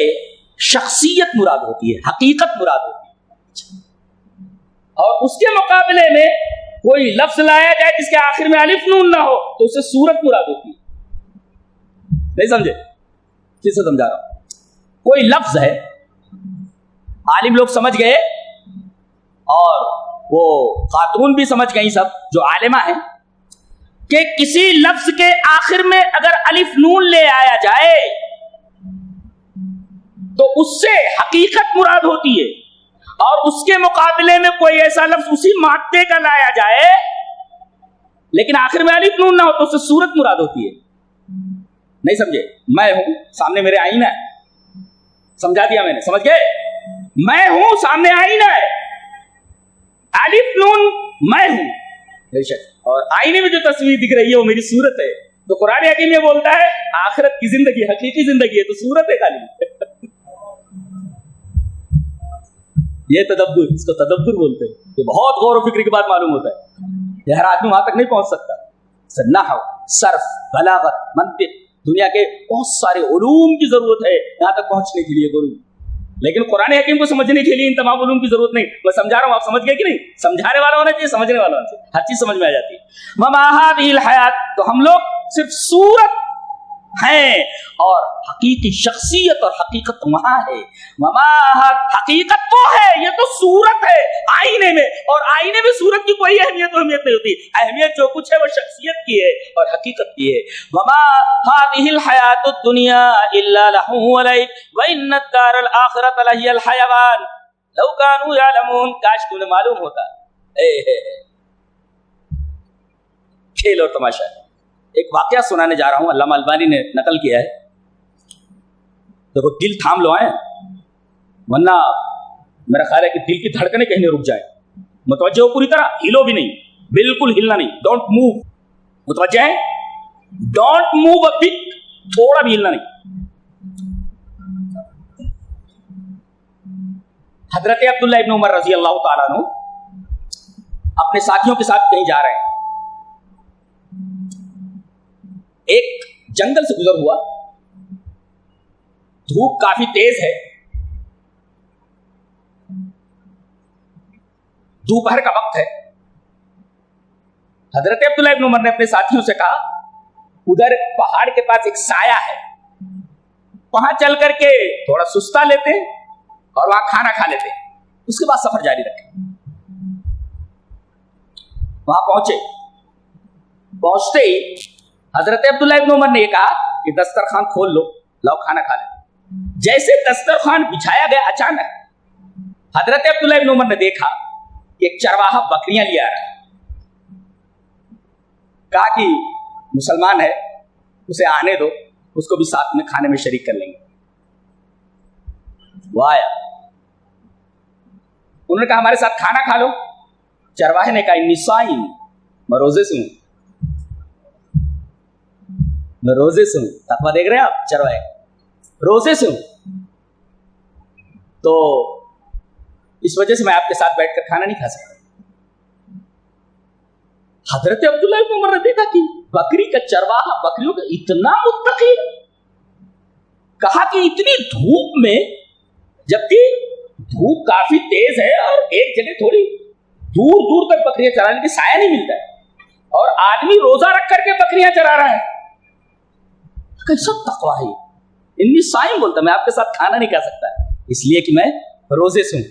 شخصیت مراد ہوتی ہے، حقیقت مراد ہوتی ہے. اور اس کے مقابلے میں کوئی لفظ لایا جائے جس کے آخر میں الف نون نہ ہو تو اسے صورت مراد ہوتی ہے. نہیں سمجھے؟ کس سے سمجھا رہا ہوں؟ کوئی لفظ ہے، عالم لوگ سمجھ گئے اور وہ خاتون بھی سمجھ گئی سب جو عالمہ ہیں کہ کسی لفظ کے آخر میں اگر الف نون لے آیا جائے تو اس سے حقیقت مراد ہوتی ہے، اور اس کے مقابلے میں کوئی ایسا لفظ اسی مادے کا لایا جائے لیکن آخر میں الف نون نہ ہو تو اس سے صورت مراد ہوتی ہے. نہیں سمجھے؟ میں ہوں، سامنے میرے آئینہ ہے، سمجھا دیا میں نے، سمجھ گئے؟ میں ہوں، سامنے آئینہ ہے، الف نون میں ہوں بے شک، اور آئینے میں جو تصویر دکھ رہی ہے وہ میری صورت ہے. تو قرآن حکیم یہ بولتا ہے آخرت کی زندگی حقیقی زندگی ہے تو صورت ہے خالی. یہ تدبر، اس کو تدبر بولتے ہیں. یہ بہت غور و فکر کے بعد معلوم ہوتا ہے. یہ ہر آدمی وہاں تک نہیں پہنچ سکتا. نحو، صرف، بلاغت، منطق، دنیا کے بہت سارے علوم کی ضرورت ہے یہاں تک پہنچنے کے لیے علوم. لیکن قرآن حکیم کو سمجھنے کے لیے ان تمام علوم کی ضرورت نہیں. میں سمجھا رہا ہوں، آپ سمجھ گئے کہ نہیں؟ سمجھانے والا ہونا چاہیے، سمجھنے والا ہونا چاہیے، ہر چیز سمجھ میں آ جاتی ہے. وما هذه الحیات، تو ہم لوگ صرف صورت ہیں اور حقیقی شخصیت اور حقیقت وہاں ہے. وما، حقیقت تو ہے، یہ تو صورت ہے آئینے میں، اور آئینے میں صورت کی کوئی اہمیت نہیں ہوتی. اہمیت جو کچھ ہے وہ شخصیت کی ہے اور حقیقت کی ہے. وما هذه الحیات الدنیا الا لهو ولعب وان الدار الاخرۃ لہی الحیوان لو كانوا يعلمون. کاش تمہیں معلوم ہوتا. کھیل اور تماشا. ایک واقعہ سنانے جا رہا ہوں، علامہ البانی نے نقل کیا ہے. دیکھو دل تھام لو آئے، ورنہ میرا خیال ہے کہ دل کی دھڑکنیں کہیں رک جائیں. متوجہ ہو پوری طرح، ہلو بھی نہیں، بالکل ہلنا نہیں. Don't move. متوجہ ہے؟ ڈونٹ موو اے بٹ، تھوڑا بھی ہلنا نہیں. حضرت عبداللہ ابن عمر رضی اللہ تعالیٰ عنہ اپنے ساتھیوں کے ساتھ کہیں جا رہے ہیں. ایک جنگل سے گزر ہوا، دھوپ کافی تیز ہے، دوپہر کا وقت ہے. حضرت عبداللہ ابن عمر نے اپنے ساتھیوں سے کہا ادھر پہاڑ کے پاس ایک سایہ ہے، وہاں چل کر کے تھوڑا سستا لیتے ہیں اور وہاں کھانا کھا لیتے ہیں، اس کے بعد سفر جاری رکھیں. وہاں پہنچتے ہی حضرت عبداللہ ابن عمر نے یہ کہا کہ دسترخوان کھول لو، لاؤ کھانا کھا لیں. جیسے دسترخوان بچھایا گیا اچانک حضرت عبداللہ ابن عمر نے دیکھا کہ ایک چرواہا بکریاں لے آ رہا ہے. کہا کہ مسلمان ہے، اسے آنے دو، اس کو بھی ساتھ میں کھانے میں شریک کر لیں گے. وہ آیا، انہوں نے کہا ہمارے ساتھ کھانا کھا لو. چرواہے نے کہا انی صائم، میں روزے سے ہوں، میں روزے سے ہوں. تقویٰ دیکھ رہے ہیں آپ؟ چرواہے روزے سے ہوں، تو اس وجہ سے میں آپ کے ساتھ بیٹھ کر کھانا نہیں کھا سکتا. حضرت عبداللہ ابن عمر نے دیکھا کہ بکری کا چرواہا بکریوں کا اتنا متقی. کہا کہ اتنی دھوپ میں، جبکہ دھوپ کافی تیز ہے اور ایک جگہ تھوڑی دور دور تک بکریاں چرانے کے سایہ نہیں ملتا ہے، اور آدمی روزہ رکھ کر کے بکریاں چرا رہا ہے. کیسا تقویٰ ہے! انی صائم بولتا، میں آپ کے ساتھ کھانا نہیں کھا سکتا اس لیے کہ میں روزے سے ہوں.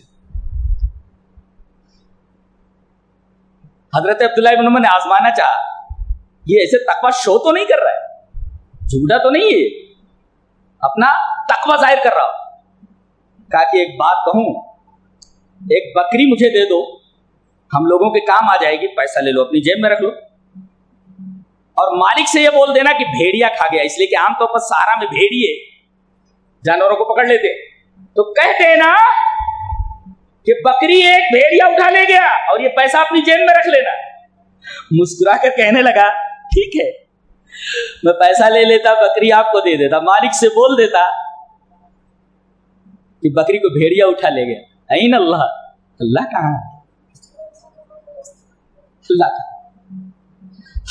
حضرت عبداللہ ابن عمر نے آزمانا چاہا، یہ ایسے تقویٰ شو تو نہیں کر رہا ہے، جھوٹا تو نہیں ہے، اپنا تقویٰ ظاہر کر رہا ہو. کہا کہ ایک بات کہوں، ایک بکری مجھے دے دو، ہم لوگوں کے کام آ جائے گی، پیسہ لے لو اپنی جیب میں رکھ لو، اور مالک سے یہ بول دینا کہ بھیڑیا کھا گیا. اس لیے کہ عام طور پر سہارا میں بھیڑیے جانوروں کو پکڑ لیتے، تو کہہ دینا کہ بکری ایک بھیڑیا اٹھا لے گیا اور یہ پیسہ اپنی جیب میں رکھ لینا. مسکرا کر کہنے لگا ٹھیک ہے. میں پیسہ لے لیتا, بکری آپ کو دے دیتا, مالک سے بول دیتا کہ بکری کو بھیڑیا اٹھا لے گیا. این اللہ, اللہ کہاں ہے؟ اللہ کہاں؟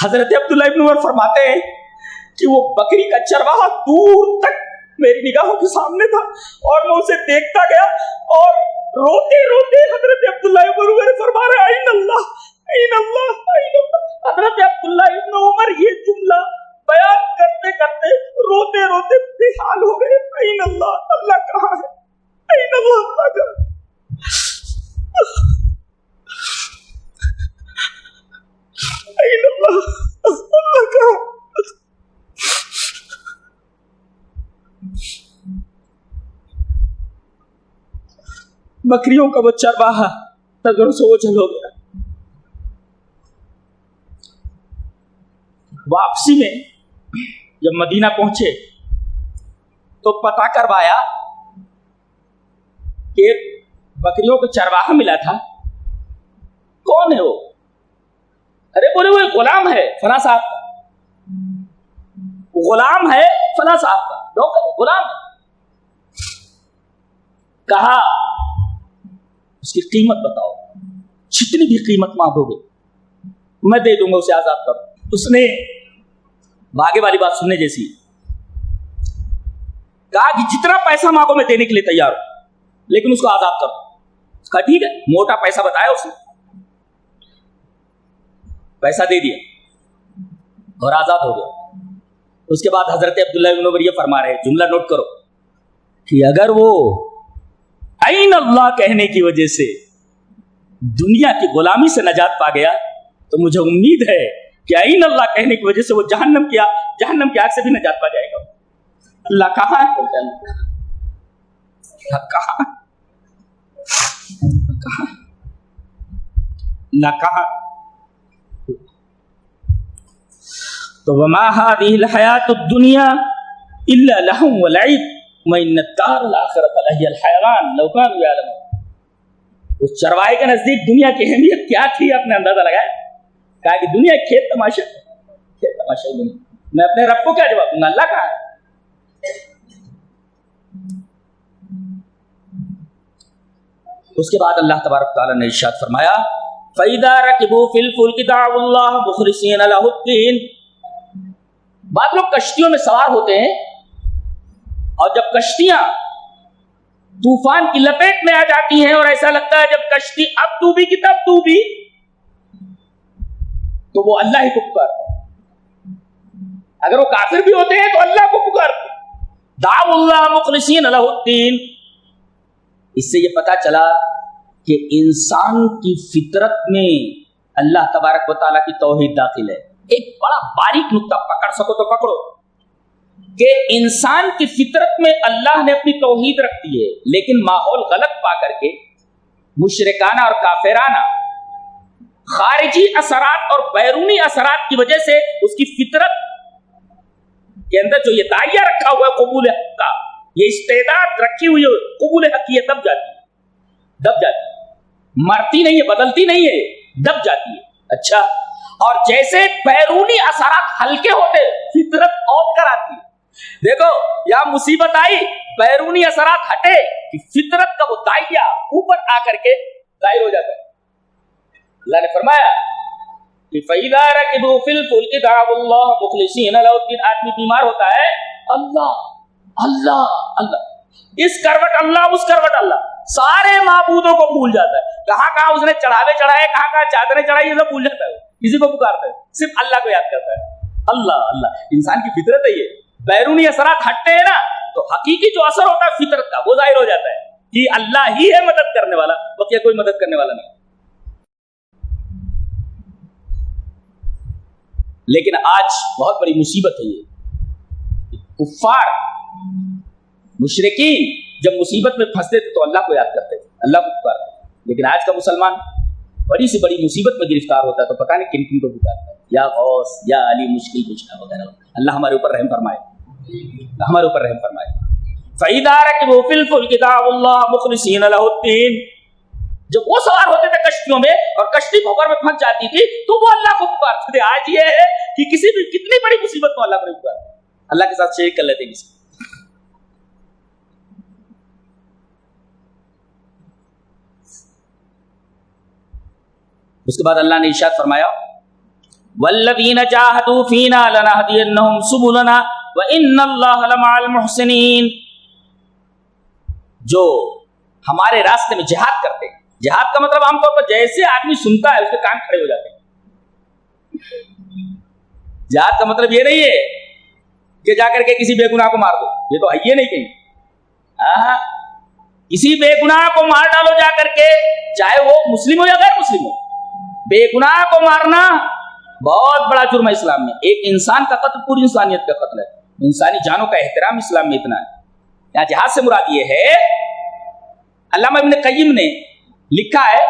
حضرت عبداللہ ابن عمر فرماتے ہیں کہ وہ بکری کا چرواہا دور تک میری نگاہوں کے سامنے تھا اور میں اسے دیکھتا گیا اور روتے روتے حضرت عبداللہ ابن عمر فرما رہے ہیں این اللہ, این اللہ, این اللہ. حضرت عبداللہ ابن عمر یہ جملہ بیان کرتے کرتے روتے روتے بے حال ہو گئے. این اللہ, اللہ کہاں ہے؟ این اللہ, اللہ کہاں ہے؟ این اللہ, اللہ کہاں ہے؟ بکریوں کا وہ چرواہا نظروں سے اوجھل ہو گیا. واپسی میں جب مدینہ پہنچے تو پتہ کروایا کہ بکریوں کو چرواہا ملا تھا. کون ہے وہ؟ ارے بولے وہ غلام ہے فلاں صاحب کا, غلام ہے فلاں صاحب کا, نوکر غلام ہے. کہا اس کی قیمت بتاؤ, جتنی بھی قیمت مانگو گے میں دے دوں گا, اسے آزاد کرو. اس نے آگے والی بات سننے جیسی کہا کہ جتنا پیسہ مانگو میں دینے کے لیے تیار ہوں, لیکن اس کو آزاد کرو. کہا ٹھیک ہے, موٹا پیسہ بتایا اس نے, پیسہ دے دیا اور آزاد ہو گیا. اس کے بعد حضرت عبداللہ بن عمر یہ فرما رہے, جملہ نوٹ کرو, کہ اگر وہ این اللہ کہنے کی وجہ سے دنیا کی غلامی سے نجات پا گیا تو مجھے امید ہے کہ این اللہ کہنے کی وجہ سے وہ جہنم کی آگ سے بھی نجات پا جائے گا. اللہ کہاں ہے؟ اللہ کہاں؟ اللہ کہاں؟ تو وما هذه الحیات الدنیا الا لہو ولعب وان الدار الاخرۃ لہی الحیوان لو کانوا یعلمون. اس چرواہے کے نزدیک دنیا کی اہمیت کیا تھی آپ نے اندازہ لگایا؟ کہا کہ دنیا کھیت تماشا دنیا, میں اپنے رب کو کیا جواب دوں گا؟ اللہ کہاں ہے؟ اس کے بعد اللہ تبارک تعالیٰ نے ارشاد فرمایا فَإِذَا رَكِبُوا فِي الْفُلْكِ دَعَوُا اللَّهَ مُخْلِصِينَ لَهُ الدِّينَ. بعض لوگ کشتیوں میں سوار ہوتے ہیں اور جب کشتیاں طوفان کی لپیٹ میں آ جاتی ہیں اور ایسا لگتا ہے جب کشتی اب ڈوبی کی تب ڈوبی, تو وہ اللہ ہی کو پکارتے ہیں. اگر وہ کافر بھی ہوتے ہیں تو اللہ کو پکارتے ہیں. دعوا اللہ مخلصین لہ الدین. اس سے یہ پتا چلا کہ انسان کی فطرت میں اللہ تبارک و تعالیٰ کی توحید داخل ہے. ایک بڑا باریک نقطہ پکڑ سکو تو پکڑو کہ انسان کی فطرت میں اللہ نے اپنی توحید رکھ دی ہے, لیکن ماحول غلط پا کر کے مشرکانہ اور کافرانہ خارجی اثرات اور بیرونی اثرات کی وجہ سے اس کی فطرت کے اندر جو یہ داعیہ رکھا ہوا ہے قبول حق کا, یہ استعداد رکھی ہوئی ہے قبول حق کی, دب جاتی ہے, مرتی نہیں ہے, بدلتی نہیں ہے, دب جاتی ہے. اچھا, اور جیسے بیرونی اثرات ہلکے ہوتے فطرت اوپ کراتی ہے. دیکھو یہاں مصیبت آئی, بیرونی اثرات ہٹے کہ فطرت کا وہ داعیہ اوپر آ کر کے ظاہر ہو جاتا ہے. اللہ نے فرمایا کہ فَإِذَا رَكِبُوا فِي الْفُلْكِ دَعَوُا اللَّهَ مُخْلِصِينَ لَهُ الدِّينَ. آدمی بیمار ہوتا ہے, اللہ اللہ اللہ, اس کروٹ اللہ اس کروٹ اللہ, سارے معبودوں کو بھول جاتا ہے. کہاں کہاں اس نے چڑھاوے چڑھائے, کہاں کہاں چادریں چڑھائی, یہ سب بھول جاتا ہے. کسی کو پکارتا ہے, صرف اللہ کو یاد کرتا ہے. اللہ اللہ, انسان کی فطرت ہے یہ. بیرونی اثرات ہٹتے ہیں نا تو حقیقی جو اثر ہوتا ہے فطرت کا وہ ظاہر ہو جاتا ہے کہ اللہ ہی ہے مدد کرنے والا, بقیہ کوئی مدد کرنے والا نہیں. لیکن آج بہت بڑی مصیبت ہے یہ, کفار مشرکین جب مصیبت میں پھنستے تھے تو اللہ کو یاد کرتے تھے, اللہ کو پکارتے تھے. لیکن آج کا مسلمان بڑی سے بڑی مصیبت میں گرفتار ہوتا ہے تو پتہ نہیں کن کن کو پکارتا ہے, یا غوث یا علی مشکل کشا وغیرہ. اللہ ہمارے اوپر رحم فرمائے, ہمارے اوپر رحم فرمائے. فَإِذَا رَكِبُوا فِي الْفُلْكِ دَعَوُا اللَّهَ مُخْلِصِينَ لَهُ الدِّينَ. جب وہ سوار ہوتے تھے کشتیوں میں اور کشتی بھوکر میں پھنس جاتی تھی تو وہ اللہ کو پکارتے تھے. آج یہ ہے کہ کسی بھی کتنی بڑی مصیبت کو اللہ کو نہیں پکارتے, اللہ کے ساتھ شریک کر لیتے کسی. اس کے بعد اللہ نے ارشاد فرمایا والذین جاہدوا فینا لنہدینہم سبلنا وان اللہ لمع المحسنین. جو ہمارے راستے میں جہاد کرتے ہیں, جہاد کا مطلب عام طور پر جیسے آدمی سنتا ہے اس کے کان کھڑے ہو جاتے ہیں. جہاد کا مطلب یہ نہیں ہے کہ جا کر کے کسی بے گناہ کو مار دو, یہ تو ہے یہ نہیں کہیں. کسی بے گناہ کو مار ڈالو جا کر کے, چاہے وہ مسلم ہو یا غیر مسلم ہو. بے گناہ کو مارنا بہت بڑا جرم ہے اسلام میں. ایک انسان کا قتل پوری انسانیت کا قتل ہے. انسانی جانوں کا احترام اسلام میں اتنا ہے. یہاں جہاد سے مراد یہ ہے, علامہ ابن قیم نے لکھا ہے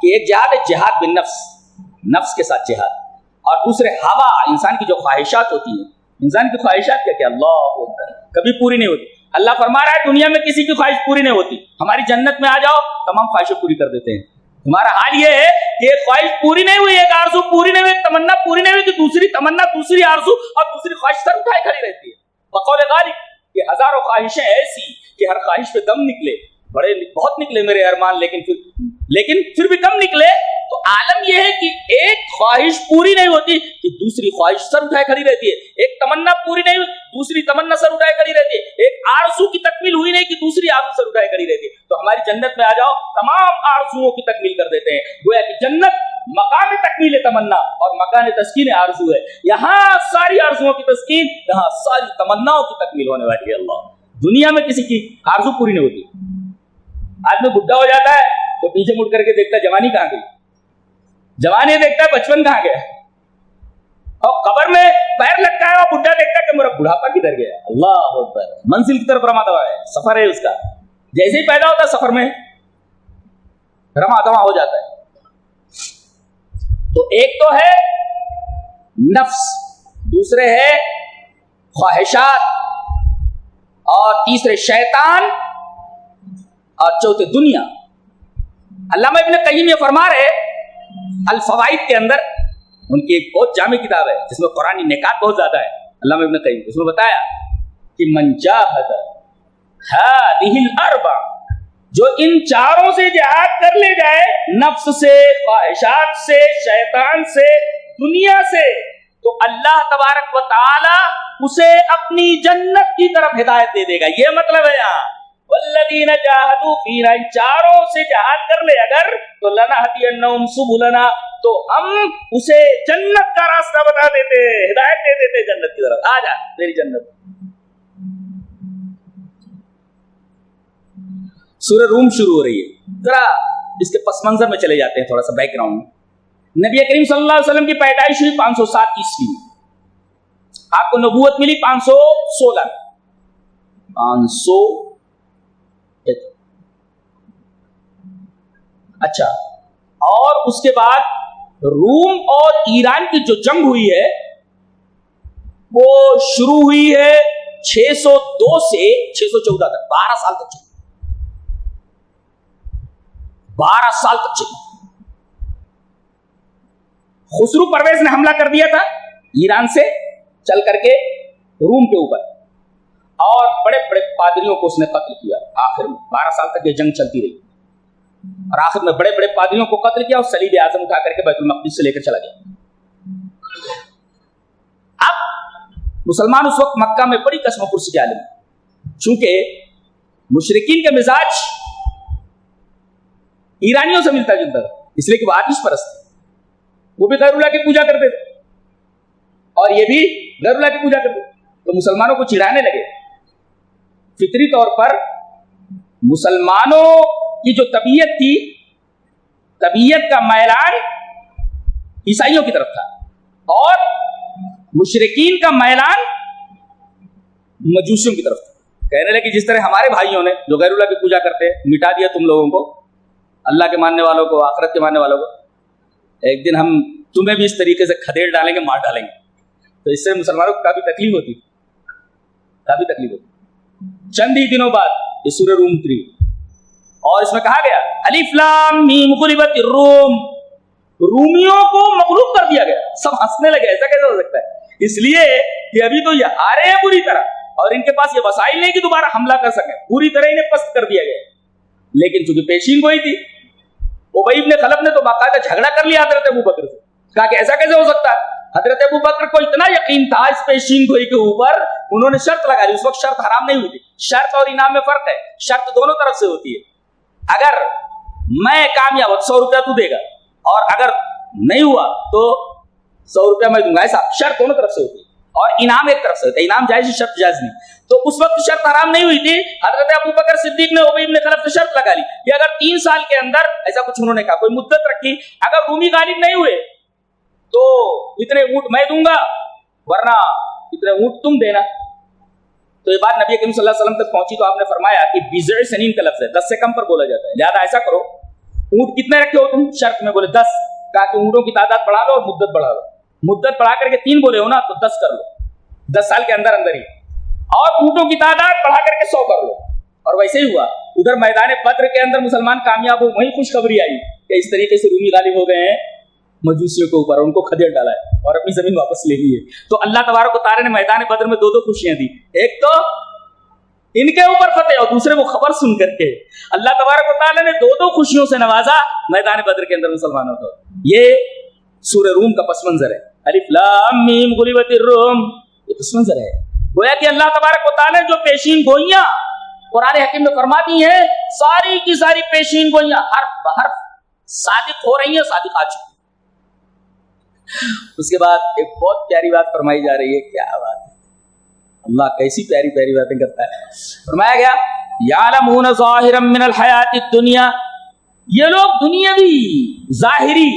کہ ایک جہاد ہے جہاد بالنفس, نفس کے ساتھ جہاد, اور دوسرے ہوا, انسان کی جو خواہشات ہوتی ہیں. انسان کی خواہشات کیا کیا اللہ کبھی پوری نہیں ہوتی. اللہ فرما رہا ہے دنیا میں کسی کی خواہش پوری نہیں ہوتی, ہماری جنت میں آ جاؤ تمام خواہشیں پوری کر دیتے ہیں. تمہارا حال یہ ہے کہ ایک خواہش پوری نہیں ہوئی, ایک آرزو پوری نہیں ہوئی, ایک تمنا پوری نہیں ہوئی کہ دوسری تمنا, دوسری آرزو اور دوسری خواہش سر اٹھائے کھڑی رہتی ہے. بقول غالب کہ ہزاروں خواہشیں ایسی کہ ہر خواہش پہ دم نکلے, بڑے بہت نکلے میرے ارمان, لیکن پھر بھی کم نکلے. تو عالم یہ ہے کہ ایک خواہش پوری نہیں ہوتی کہ دوسری خواہش سر اٹھائے کھڑی رہتی ہے. ایک تمنا پوری نہیں ہوئی, دوسری تمنا سر اٹھائے کھڑی رہتی ہے. ایک آرزو کی تکمیل ہوئی نہیں کہ دوسری آرزو سر اٹھائے کھڑی رہتی ہے. تو ہماری جنت میں آ جاؤ تمام آرزوؤں کی تکمیل کر دیتے ہیں. گویا کہ جنت مقام تکمیل تمنا اور مکان تسکین آرزو ہے. یہاں ساری آرزوؤں کی تسکین, یہاں ساری تمناؤں کی تکمیل ہونے والی ہے. اللہ, دنیا میں کسی کی آرزو پوری نہیں ہوتی. آدمی بڈھا ہو جاتا ہے تو پیچھے مڑ کر کے دیکھتا جوانی کہاں گئی, جوانی دیکھتا ہے بچپن کہاں گیا, اور قبر میں پیر لٹکا ہے اور بڈھا دیکھتا ہے کہ میرا بڑھاپا کدھر گیا. اللہ اکبر, منزل کی طرف رما دوا ہے, سفر ہے اس کا. جیسے ہی پیدا ہوتا ہے سفر میں رما دوا ہو جاتا ہے. تو ایک تو ہے نفس, دوسرے ہے خواہشات, اور تیسرے شیطان, اور چوتھے دنیا. علامہ ابن قیم یہ فرما رہے الفوائد کے اندر, ان کی ایک بہت جامع کتاب ہے جس میں قرآنی نکات بہت زیادہ ہے. علامہ ابن قیم اس میں بتایا کہ من جاہد هذه الاربع, جو ان چاروں سے جہاد کر لے جائے, نفس سے, خواہشات سے, شیطان سے, دنیا سے, تو اللہ تبارک و تعالی اسے اپنی جنت کی طرف ہدایت دے دے گا. یہ مطلب ہے یہاں والذین جاہدوا فینا, ان چاروں سے جہاد کر لے اگر تو لنہدینہم سبلنا, تو ہم اسے جنت کا راستہ بتا دیتے, ہدایت دے دیتے جنت کی طرف. آ جا تیری جنت. سورہ روم شروع ہو رہی ہے, ذرا اس کے پس منظر میں چلے جاتے ہیں, تھوڑا سا بیک گراؤنڈ میں. نبی کریم صلی اللہ علیہ وسلم کی پیدائش ہوئی 507 عیسوی میں, آپ کو نبوت ملی 516 میں. 500 اچھا, اور اس کے بعد روم اور ایران کی جو جنگ ہوئی ہے وہ شروع ہوئی ہے 602 سے 614 تک, 12 سال تک چلی. 12 سال تک چلی. خسرو پرویز نے حملہ کر دیا تھا ایران سے چل کر کے روم کے اوپر, اور بڑے بڑے پادریوں کو اس نے قتل کیا. آخر میں 12 سال تک یہ جنگ چلتی رہی, اور آخر میں بڑے بڑے پادریوں کو قتل کیا اور صلیب اعظم اٹھا کر کے بیت المقدس سے لے کر چلا گیا. اب مسلمان اس وقت مکہ میں بڑی قسم و پرسی کے عالم ہیں, چونکہ مشرکین کا مزاج ایرانیوں سے ملتا جلتا تھا, اس لیے کہ وہ آتش پرست تھے. وہ بھی غیر اللہ کی پوجا کرتے تھے اور یہ بھی غیر اللہ کی پوجا کرتے تھے. تو مسلمانوں کو چڑھانے لگے. فطری طور پر مسلمانوں کی جو طبیعت تھی, طبیعت کا میلان عیسائیوں کی طرف تھا, اور مشرکین کا میلان مجوسیوں کی طرف تھا. کہنے لگے جس طرح ہمارے بھائیوں نے جو غیر اللہ کی پوجا کرتے مٹا دیا تم لوگوں کو, اللہ کے ماننے والوں کو, آخرت کے ماننے والوں کو, ایک دن ہم تمہیں بھی اس طریقے سے کھدیڑ ڈالیں گے, مار ڈالیں گے. تو اس سے مسلمانوں کو کافی تکلیف ہوتی, کافی تکلیف ہوتی. چند ہی دنوں بعد یہ سورہ روم اتری, اور اس میں کہا گیا الف لام میم غلبت الروم، رومیوں کو مغلوب کر دیا گیا. سب ہنسنے لگے، ایسا کیسے ہو سکتا ہے؟ اس لیے کہ ابھی تو یہ ہارے ہیں پوری طرح اور ان کے پاس یہ وسائل نہیں کہ دوبارہ حملہ کر سکیں، پوری طرح انہیں پست کر دیا گیا. لیکن چونکہ پیشین گوئی تھی، ابی بن خلف نے تو باقاعدہ جھگڑا کر لیا حضرت ابوبکر سے، کہا کہ ایسا کیسے ہو سکتا ہے. حضرت ابوبکر کو اتنا یقین تھا اس پیشین گوئی کے اوپر، انہوں نے شرط لگا لی. اس وقت شرط حرام نہیں ہوئی تھی. شرط اور انعام میں فرق ہے. شرط دونوں طرف سے ہوتی ہے. اگر میں کامیاب 100 روپیہ تو دے گا اور اگر نہیں ہوا تو 100 روپیہ میں دوں گا، ایسا شرط دونوں طرف سے ہوتی ہے. اور انعام ایک طرف سے ہوتا ہے. انعام جائز ہے، شرط جائز نہیں. تو اس وقت شرط حرام نہیں ہوئی تھی. حضرت ابوبکر صدیق نے ابی بن خلف سے شرط لگا لی کہ اگر 3 سال کے اندر، ایسا کچھ انہوں نے کہا، کوئی مدت رکھی، اگر رومی غالب نہیں ہوئے تو اتنے اونٹ میں دوں گا ورنہ اتنے اونٹ تم دینا. تو یہ بات نبی کریم صلی اللہ علیہ وسلم تک پہنچی تو آپ نے فرمایا کہ بضع سنین کا لفظ ہے، 10 سے کم پر بولا جاتا ہے، لہذا ایسا کرو اونٹ کتنے رکھے ہو تم شرط میں؟ بولے 10. کہا کہ اونٹوں کی تعداد بڑھا لو اور مدت بڑھا لو. مدت بڑھا کر کے 3 بولے ہو نا تو 10 کر لو، 10 سال کے اندر اندر ہی. اور اونٹوں کی تعداد بڑھا کر کے 100 کر لو. اور ویسے ہی ہوا. ادھر میدان بدر کے اندر مسلمان کامیاب ہو، وہیں خوشخبری آئی کہ اس طریقے سے رومی غالب ہو گئے ہیں مجوسیوں کے اوپر، ان کو خدیر ڈالا ہے اور اپنی زمین واپس لے لی ہے. تو اللہ تبارک و تعالی نے میدان بدر میں 2 خوشیاں دی. ایک تو ان کے اوپر فتح اور دوسرے وہ خبر سن کر کے اللہ تبارک و تعالی نے 2 خوشیوں سے نوازا میدان بدر کے اندر مسلمانوں کو. یہ سورہ روم کا پس منظر ہے. الف لام میم غلبت الروم، یہ پس منظر ہے. گویا کہ اللہ تبارک و تعالی نے جو پیشین گوئیاں قرآن حکیم میں فرما دی ہیں، ساری کی ساری پیشین گوئیاں حرف بحرف صادق ہو رہی ہیں، صادق آ چکی. اس کے بعد ایک بہت پیاری بات فرمائی جا رہی ہے. کیا بات ہے، اللہ کیسی پیاری پیاری باتیں کرتا ہے. فرمایا گیا یعلمون ظاہرا من الحیات الدنیا، یہ لوگ دنیاوی ظاہری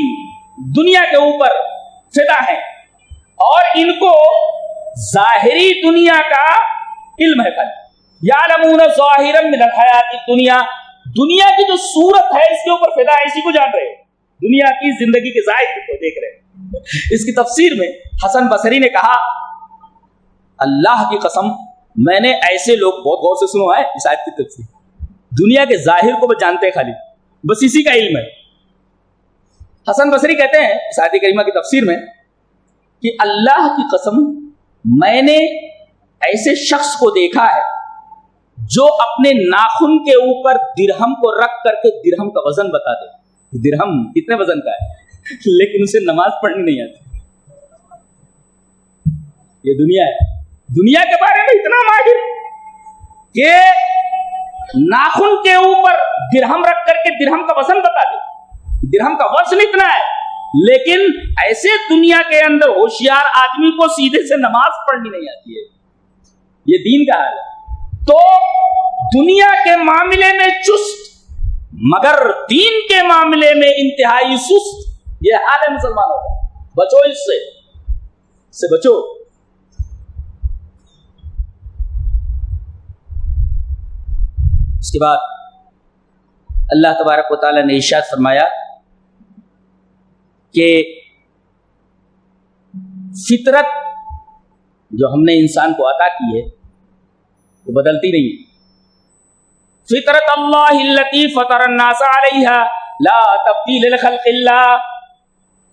دنیا کے اوپر فدا ہیں اور ان کو ظاہری دنیا کا علم ہے. خالی یعلمون ظاہرا من الحیات الدنیا، دنیا کی جو صورت ہے اس کے اوپر فدا ہے، اسی کو جان رہے ہیں، دنیا کی زندگی کے ظاہر کو دیکھ رہے ہیں. اس کی تفسیر میں حسن بصری نے کہا اللہ کی قسم میں نے ایسے لوگ بہت غور سے سنو ہے اس آیت کی تفسیر، دنیا کے ظاہر کو بس جانتے ہیں، خالی بس اسی کا علم ہے. حسن بصری کہتے ہیں اس آیت کریمہ کی تفسیر میں کہ اللہ کی قسم میں نے ایسے شخص کو دیکھا ہے جو اپنے ناخن کے اوپر درہم کو رکھ کر کے درہم کا وزن بتا دے. درہم کتنے وزن کا ہے لیکن اسے نماز پڑھنی نہیں آتی. یہ دنیا ہے، دنیا کے بارے میں اتنا ماہر کہ ناخن کے اوپر درہم رکھ کر کے درہم کا وزن بتا دے. درہم کا وزن اتنا ہے لیکن ایسے دنیا کے اندر ہوشیار آدمی کو سیدھے سے نماز پڑھنی نہیں آتی ہے. یہ دین کا حال ہے. تو دنیا کے معاملے میں چست مگر دین کے معاملے میں انتہائی سست، یہ حال ہے مسلمانوں کا. بچو اس سے بچو. اس کے بعد اللہ تبارک و تعالی نے ارشاد فرمایا کہ فطرت جو ہم نے انسان کو عطا کی ہے وہ بدلتی نہیں. فطرت اللہ التی فطر الناس علیہا لا تبدیل لخلق اللہ،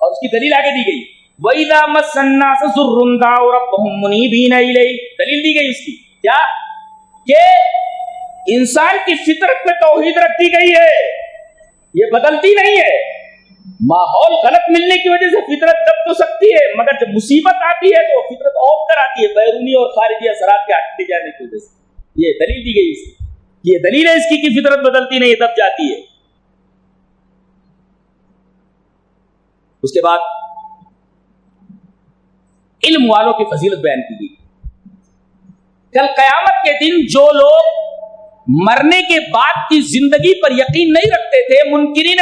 اور اس کی دلیل آگے دی گئی وَإِذَا مَسَّ النَّاسَ ضُرٌّ دَعَوْا رَبَّهُمْ مُنِيبِينَ إِلَيْهِ. دلیل دی گئی اس کی کیا کہ انسان کی فطرت میں توحید رکھ دی گئی ہے، یہ بدلتی نہیں ہے. ماحول غلط ملنے کی وجہ سے فطرت دب تو سکتی ہے مگر جب مصیبت آتی ہے تو فطرت اوپ کر آتی ہے بیرونی اور خارجی اثرات کے ہٹتے جانے کی وجہ سے. یہ دلیل دی گئی اس کی، یہ دلیل ہے اس کی کہ فطرت بدلتی نہیں، دب جاتی ہے. اس کے بعد علم والوں کی فضیلت بیان کی گئی. کل قیامت کے دن جو لوگ مرنے کے بعد کی زندگی پر یقین نہیں رکھتے تھے، منکرین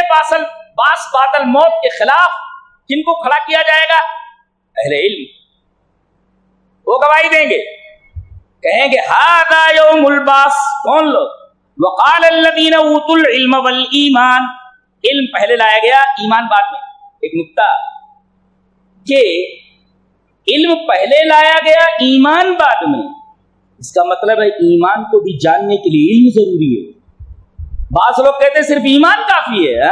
باس بعد الموت کے خلاف جن کو کھڑا کیا جائے گا، اہل علم وہ گواہی دیں گے، کہیں گے ھذا یوم البعث. کون لوگ؟ وقال الذین اوتوا العلم والایمان. علم پہلے لایا گیا، ایمان بعد میں. ایک نکتہ کہ علم پہلے لایا گیا، ایمان بعد میں، اس کا مطلب ہے ایمان کو بھی جاننے کے لیے علم ضروری ہے. بعض لوگ کہتے ہیں صرف ایمان کافی ہے.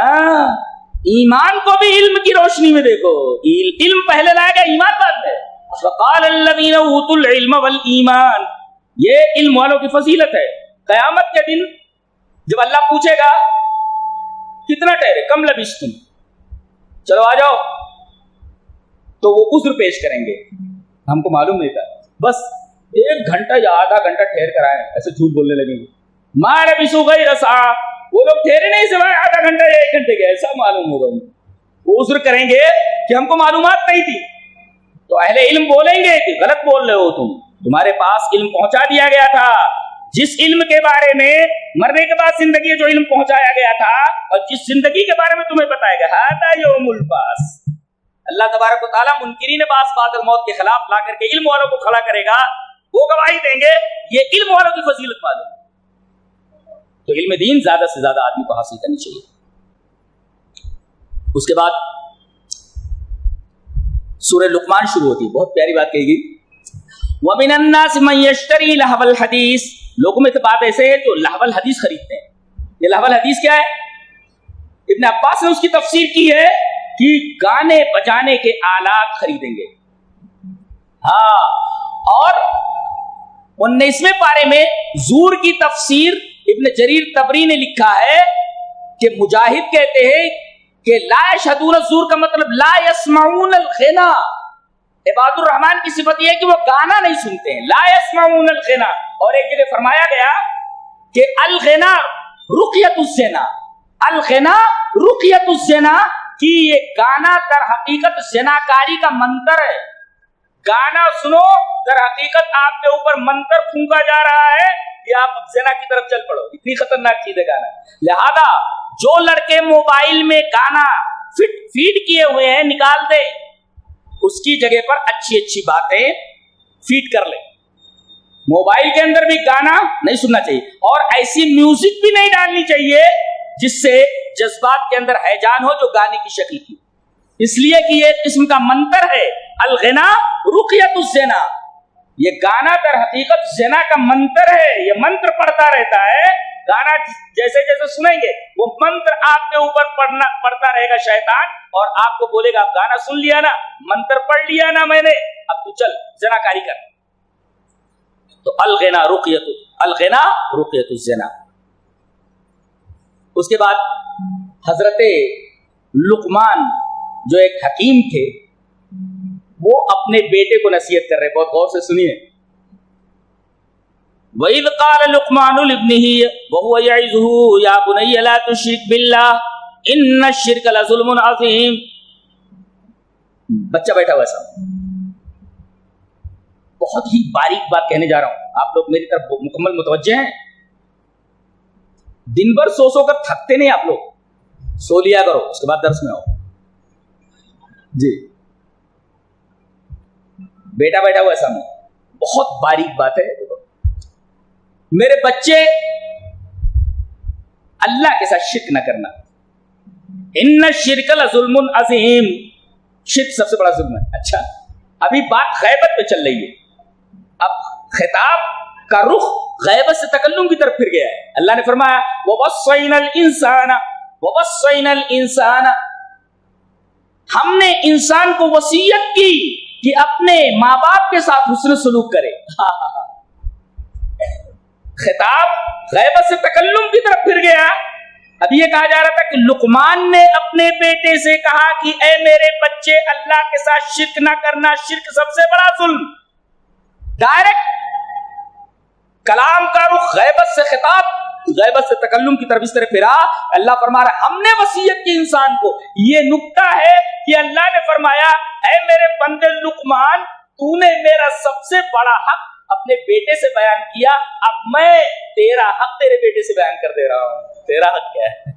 ایمان کو بھی علم کی روشنی میں دیکھو. علم پہلے لائے گا, ایمان بعد میں. وقال الذین اوتوا العلم والایمان, یہ علم والوں کی فضیلت ہے. قیامت کے دن جب اللہ پوچھے گا کتنا ٹھہرے, کم لبثتم, چلو آ جاؤ, تو وہ عذر پیش کریں گے, ہم کو معلوم نہیں تھا, بس 1 گھنٹہ یا آدھا گھنٹہ ٹھہر کر آئے, ایسے جھوٹ بولنے لگیں گے. ما لبثوا غیر ساعۃ, وہ لوگ ٹھہرے نہیں سوائے آدھا گھنٹہ یا 1 گھنٹے کے, ایسا معلوم ہوگا. وہ عذر کریں گے کہ ہم کو معلومات نہیں تھی. تو اہل علم بولیں گے کہ غلط بول رہے ہو تمہارے پاس علم پہنچا دیا گیا تھا. جس علم کے بارے میں مرنے کے بعد زندگی جو علم پہنچایا گیا تھا, اور جس زندگی کے بارے میں تمہیں بتایا گیا, ھذا یوم البعث. اللہ تبارک و تعالیٰ منکرین بعث بعد الموت کے خلاف لا کر کے علم والوں کو کھڑا کرے گا, وہ گواہی دیں گے. یہ علم والوں کی فضیلت معلوم ہے. تو علم دین زیادہ سے زیادہ آدمی کو حاصل کرنی چاہیے. اس کے بعد سورہ لقمان شروع ہوتی ہے, بہت پیاری بات کہی گئی. وَمِنَ النَّاسِ مَن يَشْتَرِي لَهْوَ الْحَدِيثِ, لوگوں میں سے بات ایسے ہے جو لہو الحدیث خریدتے ہیں. یہ لہو الحدیث کیا ہے؟ ابن عباس نے اس کی تفسیر کی ہے کہ گانے بجانے کے آلات خریدیں گے. اور 19ویں پارے میں زور کی تفسیر ابن جریر طبری نے لکھا ہے کہ مجاہد کہتے ہیں کہ لا یشہدون الزور کا مطلب لا یسمعون الغنا. عباد الرحمن کی صفت یہ ہے کہ وہ گانا نہیں سنتے ہیں, لا یسمعون الغنا. اور ایک جگہ فرمایا گیا کہ الغنا رقیۃ الزنا, الغنا رقیۃ الزنا, کہ یہ گانا در حقیقت زناکاری کا منتر ہے. گانا سنو, در حقیقت آپ کے اوپر منتر پھونکا جا رہا ہے کہ آپ زنا کی طرف چل پڑو. اتنی خطرناک چیز ہے گانا. لہذا جو لڑکے موبائل میں گانا فیڈ کیے ہوئے ہیں نکال دے, اس کی جگہ پر اچھی اچھی باتیں فیڈ کر لیں. موبائل کے اندر بھی گانا نہیں سننا چاہیے, اور ایسی میوزک بھی نہیں ڈالنی چاہیے جس سے جذبات کے اندر ہیجان ہو, جو گانے کی شکل کی. اس لیے کہ یہ قسم کا منتر ہے, الغنا رقیۃ الزنا. یہ گانا در حقیقت زنا کا منتر ہے, یہ منتر پڑھتا رہتا ہے. گانا جیسے جیسے سنیں گے وہ منتر آپ کے اوپر پڑھتا رہے گا شیطان, اور آپ کو بولے گا آپ گانا سن لیا نا, منتر پڑھ لیا نا میں نے, اب تو چل زنا کاری کر. تو الغنا رقیۃ الزنا. اس کے بعد حضرت لقمان جو ایک حکیم تھے, وہ اپنے بیٹے کو نصیحت کر رہے, بہت غور سے سنیے. وَإِذْ قَالَ لُقْمَانُ لِابْنِهِ وَهُوَ يَعِظُهُ يَا بُنَيَّ لَا تُشْرِكْ بِاللَّهِ إِنَّ الشِّرْكَ لَظُلْمٌ عَظِيمٌ. بچہ بیٹھا ہوا ہے, بہت ہی باریک بات کہنے جا رہا ہوں, آپ لوگ میری طرف مکمل متوجہ ہیں. دن بھر سو کر تھکتے نہیں آپ لوگ, سو لیا کرو, اس کے بعد درس میں آؤ. جی بیٹا بیٹھا ہوا ہے سامنے, بہت باریک بات ہے. میرے بچے اللہ کے ساتھ شرک نہ کرنا. ان الشرک لظلم عظیم, شرک سب سے بڑا ظلم ہے. اچھا, ابھی بات غیبت پہ چل رہی ہے, اب خطاب کا رخ غیبت سے تکلم کی طرف پھر گیا ہے. اللہ نے فرمایا وَوَصَّيْنَا الْإِنسَانَ, ہم نے انسان کو وصیت کی کہ اپنے ماں باپ کے ساتھ حسن سلوک کرے. خطاب غیبت سے تکلم کی طرف پھر گیا. اب یہ کہا جا رہا تھا کہ لقمان نے اپنے بیٹے سے کہا کہ اے میرے بچے, اللہ کے ساتھ شرک نہ کرنا, شرک سب سے بڑا ظلم. ڈائریکٹ کلام کا رخ غیبت سے خطاب, غیبت سے تکلم کی طرف اس طرح پھرا. اللہ فرما رہا ہم نے وصیت کی انسان کو. یہ نکتہ ہے کہ اللہ نے فرمایا اے میرے بندے لقمان, تو نے میرا سب سے بڑا حق اپنے بیٹے سے بیان کیا, اب میں تیرا حق تیرے بیٹے سے بیان کر دے رہا ہوں. تیرا حق کیا ہے؟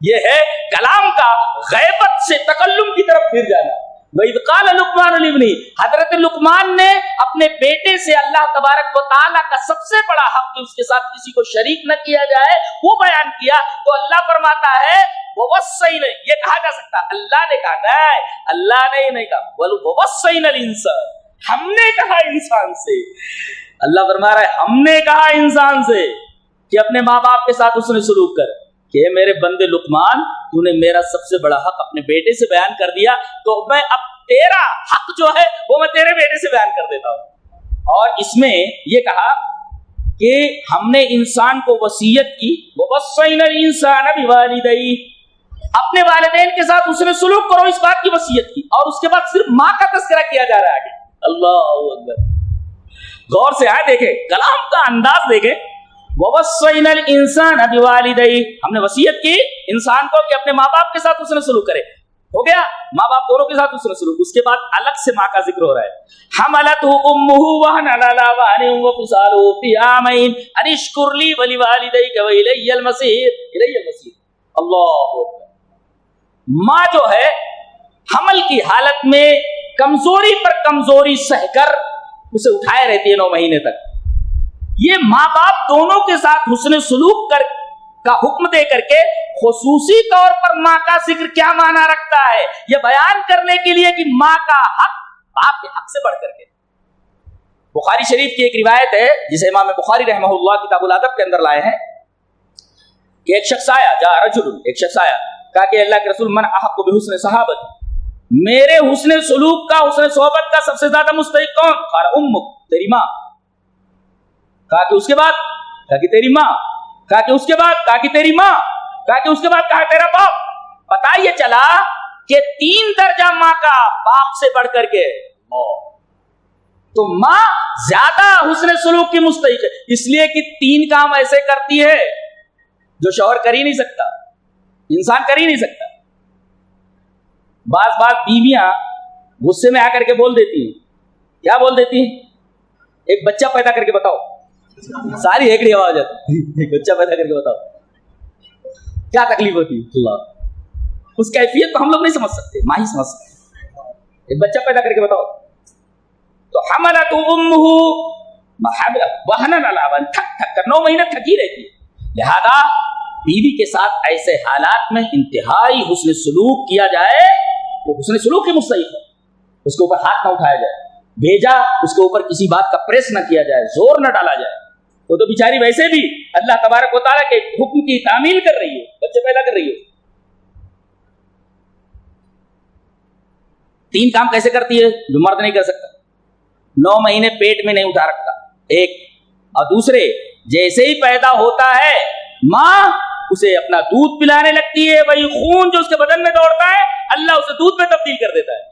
یہ ہے کلام کا غیبت سے تکلم کی طرف پھر جانا. وَإِذْ قَالَ لُقْمَانُ لِابْنِهِ, حضرت لقمان نے اپنے بیٹے سے اللہ تبارک و تعالیٰ کا سب سے بڑا حق کہ اس کے ساتھ کسی کو شریک نہ کیا جائے وہ بیان کیا. تو اللہ فرماتا ہے وَوَصَّيْنَا, یہ کہا جا سکتا اللہ نے کہا, نہیں, اللہ نے نہیں کہا, وَوَصَّيْنَا الْإِنسَانَ, ہم نے کہا انسان سے. اللہ فرما رہا ہے ہم نے کہا انسان سے. کہ اپنے ماں باپ کے ساتھ حسن سلوک کر کہ میرے بندے لقمان تو نے میرا سب سے بڑا حق اپنے بیٹے سے بیان کر دیا، تو میں اب تیرا حق جو ہے وہ میں تیرے بیٹے سے بیان کر دیتا ہوں۔ اور اس میں یہ کہا کہ ہم نے انسان کو وصیت کی، وَوَصَّيْنَا الْإِنسَانَ بِوَالِدَيْهِ، اپنے والدین کے ساتھ حسن سلوک کرو، اس بات کی وصیت کی۔ اور اس کے بعد صرف ماں کا تذکرہ کیا جا رہا ہے۔ اللہ اکبر، غور سے آئے دیکھیں کلام کا انداز دیکھیں۔ وَوَصَّيْنَا الْإِنسَانَ بِوَالِدَيْهِ، ہم نے وصیت کی انسان کو کہ اپنے ماں باپ کے ساتھ حسن سلوک کرے۔ ہو گیا ماں باپ دونوں کے ساتھ حسن سلوک۔ اس کے بعد الگ سے ماں کا ذکر ہو رہا ہے۔ حملته امه وهنا على وهن وفصاله في عامين ان اشكر لي ولوالديك والي المصير، الي المصير۔ اللہ اکبر، ماں جو ہے حمل کی حالت میں کمزوری پر کمزوری سہ کر اسے اٹھائے رہتی ہے 9 مہینے تک۔ یہ ماں باپ دونوں کے ساتھ حسن سلوک کا حکم دے کر کے خصوصی طور پر ماں کا ذکر کیا معنی رکھتا ہے، یہ بیان کرنے کے لیے کہ ماں کا حق باپ کے حق سے بڑھ کر کے۔ بخاری شریف کی ایک روایت ہے جسے امام بخاری رحمہ اللہ کتاب الادب کے اندر لائے ہیں کہ ایک شخص آیا، ایک شخص آیا، کہا کہ اللہ کے رسول، من احق بحسن صحابت، میرے حسن سلوک کا، حسن صحبت کا سب سے زیادہ مستحق کون؟ قال امک، تیری ماں۔ کہا کہ اس کے بعد؟ کہا کہ تیری ماں۔ کہا کہ اس کے بعد؟ کہا کہ تیری ماں۔ کہا کہ اس کے بعد؟ کہا تیرا باپ۔ پتہ یہ چلا کہ 3 درجہ ماں کا باپ سے بڑھ کر کے۔ تو ماں زیادہ حسن سلوک کی مستحق ہے، اس لیے کہ 3 کام ایسے کرتی ہے جو شوہر کر ہی نہیں سکتا، انسان کر ہی نہیں سکتا۔ بعض بیویاں غصے میں آ کر کے بول دیتی ہیں، کیا بول دیتی ہیں؟ ایک بچہ پیدا کر کے بتاؤ، ساری ہیکڑی آواز آتی ہے، ایک بچہ پیدا کر کے بتاؤ، کیا تکلیف ہوتی ہے؟ اللہ، اس کیفیت کو ہم لوگ نہیں سمجھ سکتے، ماں ہی سمجھ سکتے۔ ایک بچہ پیدا کر کے بتاؤ، تو حملت امہ وہنا علی وہن، تھک تھک کر 9 مہینے تھکی رہتی ہے۔ لہذا بیوی کے ساتھ ایسے حالات میں انتہائی حسن سلوک کیا جائے، وہ حسن سلوک کی مستحق ہے۔ اس کے اوپر ہاتھ نہ اٹھایا جائے، بھیجا اس کے اوپر کسی بات کا پریس نہ کیا جائے، زور نہ ڈالا جائے۔ وہ تو بیچاری ویسے بھی اللہ تبارک و تعالیٰ کے حکم کی تعمیل کر رہی ہے، بچے پیدا کر رہی ہے۔ 3 کام کیسے کرتی ہے جو مرد نہیں کر سکتا؟ 9 مہینے پیٹ میں نہیں اٹھا رکھتا، ایک، اور دوسرے جیسے ہی پیدا ہوتا ہے ماں اسے اپنا دودھ پلانے لگتی ہے، وہی خون جو اس کے بدن میں دوڑتا ہے اللہ اسے دودھ میں تبدیل کر دیتا ہے،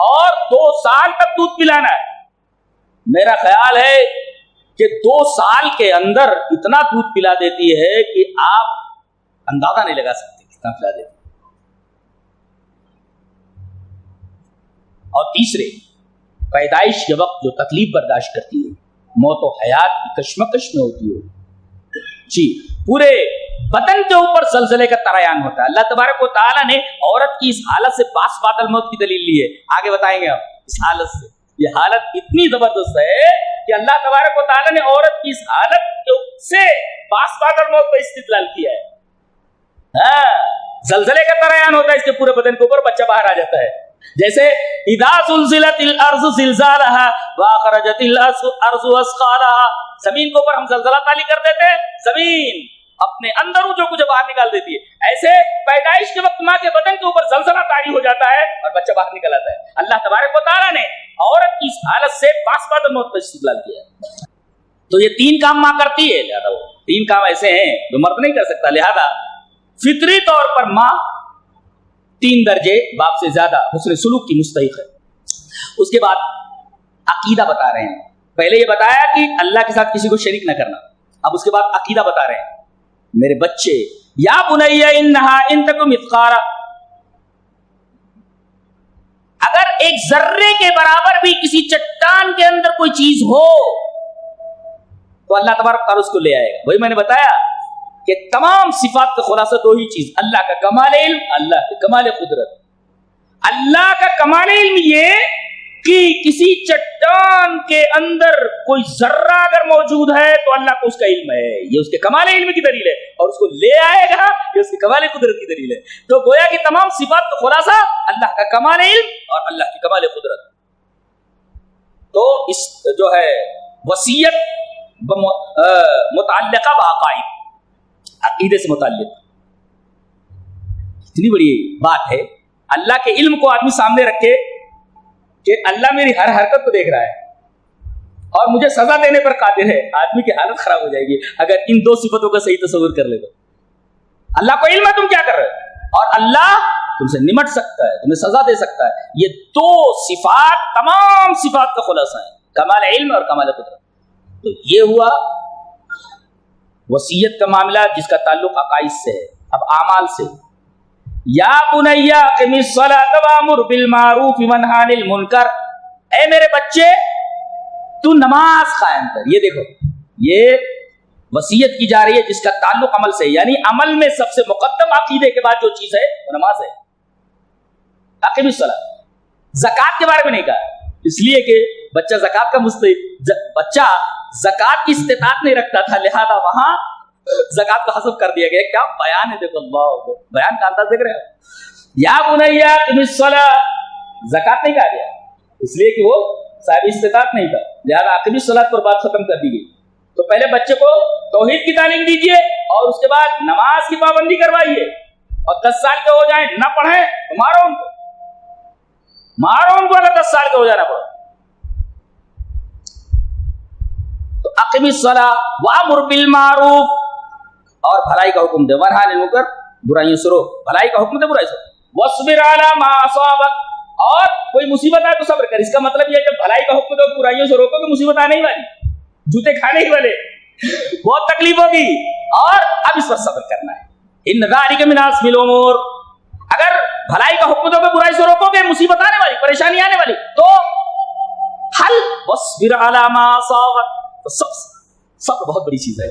اور 2 سال تک دودھ پلانا ہے۔ میرا خیال ہے کہ 2 سال کے اندر اتنا دودھ پلا دیتی ہے کہ آپ اندازہ نہیں لگا سکتے کتنا پلا دیتی ہے۔ اور تیسرے، پیدائش کے وقت جو تکلیف برداشت کرتی ہے، موت و حیات کی کشمکش میں ہوتی ہے، جی پورے بدن کے اوپر زلزلے کا تریان ہوتا ہے۔ اللہ تبارک و تعالیٰ نے عورت کی اس حالت سے باس بادل موت کی دلیل لی ہے، آگے بتائیں گے ہم۔ اس حالت سے، یہ حالت اتنی زبردست ہے کہ اللہ تبارک و تعالیٰ نے عورت کی اس حالت سے باس بادل موت پر استدلال کیا ہے۔ زلزلے کا تریان ہوتا ہے اس کے پورے بدن کے اوپر، بچہ باہر آ جاتا ہے۔ جیسے اذا زلزلت الارض زلزالها واخرجت الارض اثقالها، زمین کے اوپر ہم زلزلہ تعلی کر دیتے، زمین اپنے اندر جو کچھ باہر نکال دیتی ہے، ایسے پیدائش کے وقت ماں کے بدن کے اوپر زلزلہ طاری ہو جاتا ہے اور بچہ باہر نکل آتا ہے۔ اللہ تبارک و تعالیٰ نے عورت کی اس حالت سے باس بادل موت پر استدلال کیا ہے۔ تو یہ 3 کام ماں کرتی ہے، لہذا وہ 3 کام ایسے ہیں جو مرد نہیں کر سکتا، لہذا فطری طور پر ماں 3 درجے باپ سے زیادہ حسن سلوک کی مستحق ہے۔ اس کے بعد عقیدہ بتا رہے ہیں، پہلے یہ بتایا کہ اللہ کے ساتھ کسی کو شریک نہ کرنا، اب اس کے بعد عقیدہ بتا رہے ہیں۔ میرے بچے، یا بنی انہا ان تک مثقال، اگر ایک ذرے کے برابر بھی کسی چٹان کے اندر کوئی چیز ہو تو اللہ تبارک تعالیٰ اس کو لے آئے گا۔ وہی میں نے بتایا کہ تمام صفات کا خلاصہ 2 ہی چیز، اللہ کا کمال علم، اللہ کا کمال قدرت۔ اللہ کا کمال علم یہ کہ کسی چٹان کے اندر کوئی ذرہ اگر موجود ہے تو اللہ کو اس کا علم ہے، یہ اس کے کمال علم کی دلیل ہے، اور اس کو لے آئے گا یہ اس کے کمال قدرت کی دلیل ہے۔ تو گویا کہ تمام صفات کا خلاصہ اللہ کا کمال علم اور اللہ کی کمال قدرت۔ تو اس جو ہے وصیت متعلقہ بعقائد، عقیدے سے متعلق. اتنی بڑی بات ہے اللہ کے علم کو آدمی سامنے رکھے کہ اللہ میری ہر حرکت کو دیکھ رہا ہے اور مجھے سزا دینے پر قادر ہے. آدمی کی حالت خراب ہو جائے گی اگر ان دو صفتوں کا صحیح تصور کر لے تو. اللہ کو علم ہے تم کیا کر رہے ہو، اور اللہ تم سے نمٹ سکتا ہے، تمہیں سزا دے سکتا ہے. یہ دو صفات تمام صفات کا خلاصہ ہے، کمال علم اور کمال قدرت. تو یہ ہوا وصیت کا معاملہ جس کا تعلق عقائد سے ہے. اب اعمال سے، یا بنی اقم الصلاۃ وامر بالمعروف وانھ عن المنکر، اے میرے بچے تو نماز قائم کر. یہ دیکھو یہ وصیت کی جا رہی ہے جس کا تعلق عمل سے، یعنی عمل میں سب سے مقدم عقیدے کے بعد جو چیز ہے وہ نماز ہے. اقم الصلاۃ. زکوٰۃ کے بارے میں نہیں کہا اس لیے کہ بچہ زکوٰۃ کا مستحق، بچہ زکوٰۃ کی استطاعت نہیں رکھتا تھا لہذا وہاں زکوٰۃ کو حذف کر دیا گیا. کیا بیان ہے، دیکھو اللہ بیان کا انداز دیکھ رہے ہو. یا بنی اقم الصلاۃ، زکوٰۃ نہیں کہا گیا اس لیے کہ وہ صاحب استطاعت نہیں تھا، لہذا اقم الصلاۃ پر بات ختم کر دی گئی. تو پہلے بچے کو توحید کی تعلیم دیجیے اور اس کے بعد نماز کی پابندی کروائیے، اور 10 سال کے ہو جائیں نہ پڑھیں تو مارو ان کو، اگر 10 سال کے ہو جانا پڑو. تو اقم الصلاۃ وامر بالمعروف، اور بھلائی کا حکم دے، ونہی عن المنکر، برائیوں سے روک، بھلائی کا حکم دے برائی سے روک. واصبر علی ما اصابک، اور کوئی مصیبت آئے تو صبر کر. اس کا مطلب یہ کہ بھلائی کا حکم دو، برائیوں سے روکو کہ مصیبت آنے ہی والی، جوتے کھانے ہی والے، بہت تکلیف ہوگی اور اب اس پر صبر کرنا ہے. ان ذالک من عزم الامور، اگر بھلائی کا حکم دو گے برائی سے روکو گے، مصیبت آنے والی، پریشانی آنے والی، تو حل واصبر علی ما اصابک. صبر بہت بڑی چیز ہے.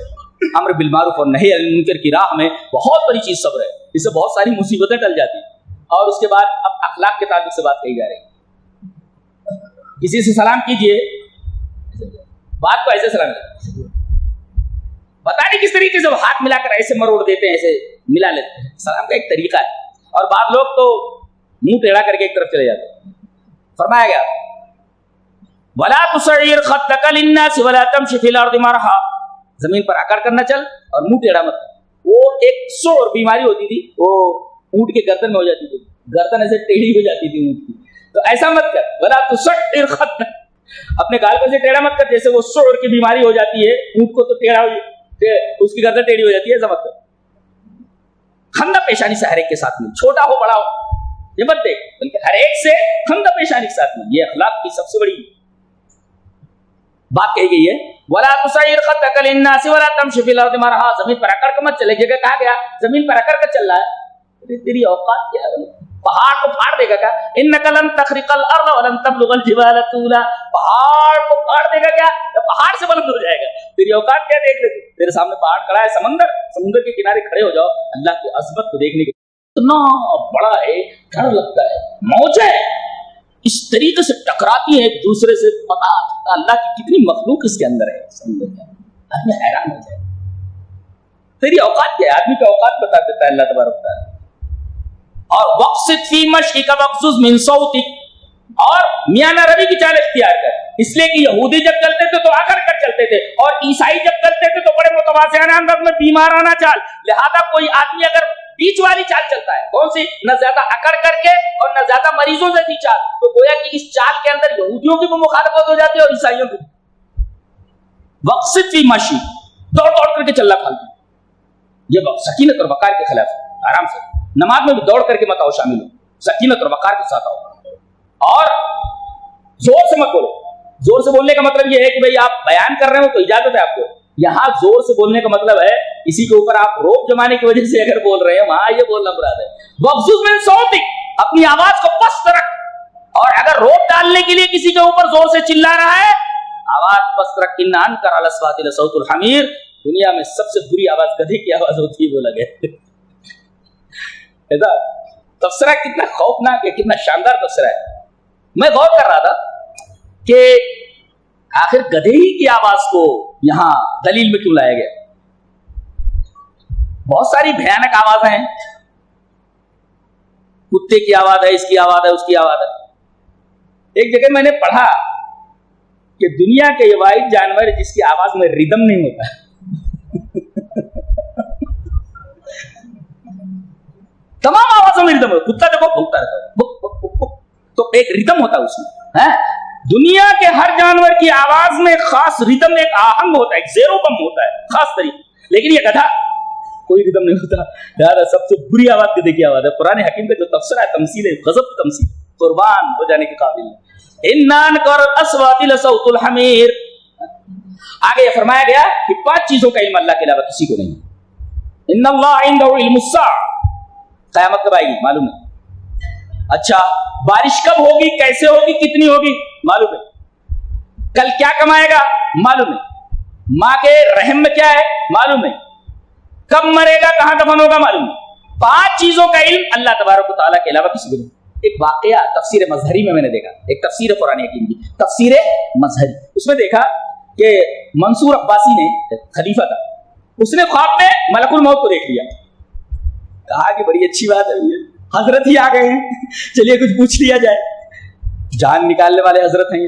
امر بالمعروف اور نہی عن المنکر کی راہ میں بہت بڑی چیز صبر ہے، اس سے بہت ساری مصیبتیں ٹل جاتی ہیں. اور اس کے بعد اب اخلاق کے تعلق سے بات کہی جا رہی ہے. کسی سے سلام کیجئے، بات کو ایسے سلام کیجئے، پتہ نہیں کس طریقے سے وہ ہاتھ ملا کر ایسے مروڑ دیتے ہیں، ایسے ملا لیتے ہیں. سلام کا ایک طریقہ ہے، اور بعض لوگ تو منہ ٹیڑھا کر کے ایک طرف چلے جاتے ہیں. فرمایا گیا وَلَا تُصَعِّرْ خَدَّكَ لِلنَّاسِ وَلَا تَمْشِ فِي الْأَرْضِ مَرْحًا، زمین پر اکڑ کر نہ چل اور منہ ٹیڑھا مت. وہ ایک سور بیماری ہوتی تھی، وہ اونٹ کے گردن میں ہو جاتی تھی، گردن ایسے ٹیڑھی ہو جاتی تھی اونٹ کی. تو ایسا مت کر، وَلَا تُصَعِّرْ خَدَّكَ، اپنے گال کو سے ٹیڑھا مت کر جیسے وہ سور کی بیماری ہو جاتی ہے، اونٹ کو تو ٹیڑھا ہو، اس کی گردن ٹیڑھی ہو جاتی ہے، ایسا مت کر. خندہ پیشانی سے ہر ایک کے ساتھ مل، چھوٹا ہو بڑا ہو یہ مت دیکھ، بلکہ ہر ایک سے خندہ پیشانی کے ساتھ مل. یہ اخلاق کی سب سے بڑی بات کہی گئی ہے. وَلَا تُصَعِّرْ خَدَّكَ لِلنَّاسِ وَلَا تَمْشِ فِي الْأَرْضِ مَرْحًا، زمین پر اکڑ کر مت چلے. جگہ کہا گیا زمین پر اکڑ کر چل رہا ہے، تیری اوقات کیا ہے؟ پہاڑ کو پھاڑ دے گا کیا؟ إِنَّكَ لَن تَخْرِقَ الْأَرْضَ وَلَن تَبْلُغَ الْجِبَالَ طُولًا، پہاڑ کو پھاڑ دے گا کیا؟ پہاڑ سے بلند ہو جائے گا. تیری اوقات کیا؟ دیکھ لے، تیرے سامنے پہاڑ کھڑا ہے، سمندر کے کنارے کھڑے ہو جاؤ اللہ کی عظمت کو دیکھنے کے. اتنا بڑا ہے، ڈر لگتا ہے، موجیں اس طریقے سے ٹکراتی ہیں ایک دوسرے سے، پتا اللہ کی کتنی مخلوق اس کے اندر ہے. سمندر کے آدمی حیران ہو جائے. تیری اوقات کیا ہے؟ آدمی کا اوقات بتا دیتا ہے اللہ تبارک و تعالیٰ. اور وقصد فی مشیک واغضض من صوتک، اور میانہ روی کی چال اختیار کر. اس لیے کہ یہودی جب چلتے تھے تو اکڑ کر چلتے تھے، اور عیسائی جب چلتے تھے تو بڑے متواضعانہ انداز میں بیمارانہ چال. لہذا کوئی آدمی اگر بیچ والی چال چلتا ہے، کون سی؟ نہ زیادہ اکڑ کر کے اور نہ زیادہ مریضوں سے تھی چال، تو گویا کہ اس چال کے اندر یہودیوں کی بھی مخالفت ہو جاتی ہے اور عیسائیوں کی. وقصد فی مشیک، دوڑ کر کے چلنا پھالتو، یہ سکینت اور وقار کے خلاف ہے. آرام سے نماز میں بھی دوڑ کر کے مت آؤ، شامل ہو، سکینت اور وقار کے ساتھ آؤ. اور زور سے مت بولو. زور سے بولنے کا مطلب یہ ہے کہ بھئی آپ بیان کر رہے ہو تو اجازت ہے آپ کو. یہاں زور سے بولنے کا مطلب ہے کسی کے اوپر آپ روب جمانے کی وجہ سے اگر بول رہے ہیں، وہاں یہ بولنا مراد ہے. وغضض من صوتک، اپنی آواز کو پست رکھ. اور اگر روب ڈالنے کے لیے کسی کے اوپر زور سے چلا رہا ہے، آواز پست رکھ. ان انکر الاصوات لصوت الحمیر، دنیا میں سب سے بری آواز گدھے کی آواز ہوتی ہے، بولا گیا. تبصرہ کتنا خوفناک ہے، کتنا شاندار تبصرہ ہے. میں غور کر رہا تھا کہ آخر گدھے ہی کی آواز کو یہاں دلیل میں کیوں لایا گیا؟ بہت ساری بھیانک آوازیں ہیں، کتے کی آواز ہے، اس کی آواز ہے، اس کی آواز ہے. ایک جگہ میں نے پڑھا کہ دنیا کے یہ واحد جانور جس کی آواز میں ردم نہیں ہوتا تمام آوازوں میں ردم ہوتا. کتا دیکھو بھونکتا رہتا تو ایک ردم ہوتا اس میں. دنیا کے ہر جانور کی آواز میں خاص ردم، ایک آہنگ ہوتا ہے، ایک زیرو بم ہوتا ہے خاص طریقے. لیکن یہ گدھا کوئی ردم نہیں ہوتا. یار سب سے بری آواز کی دیکھی آواز ہے. قرآن حکیم کا جو تفسیر ہے، تمثیل ہے، غضب کی تمثیل، قربان ہو جانے کے قابل ہے. انان کر اصوات لصوت الحمیر. آگے یہ فرمایا گیا کہ 5 چیزوں کا علم اللہ کے علاوہ کسی کو نہیں. ان اللہ عنده علم الساعہ، قیامت کب آئے گی معلوم ہے. اچھا بارش کب ہوگی، کیسے ہوگی، کتنی ہوگی معلوم ہے. کل کیا کمائے گا معلوم ہے. ماں کے رحم میں کیا ہے معلوم ہے. کب مرے گا، کہاں دفن ہوگا معلوم ہے. 5 چیزوں کا علم اللہ تبارک و تعالیٰ کے علاوہ کسی کو نہیں. ایک واقعہ تفسیر مظہری میں نے دیکھا، ایک تفسیر قرآن حکیم کی تفسیر مظہری، اس میں دیکھا کہ منصور عباسی نے، خلیفہ تھا، اس نے خواب میں ملک الموت کو دیکھ لیا. کہا کہ بڑی اچھی بات ہے، حضرت ہی آ گئے ہیں، چلیے کچھ پوچھ لیا جائے. جان نکالنے والے حضرت ہیں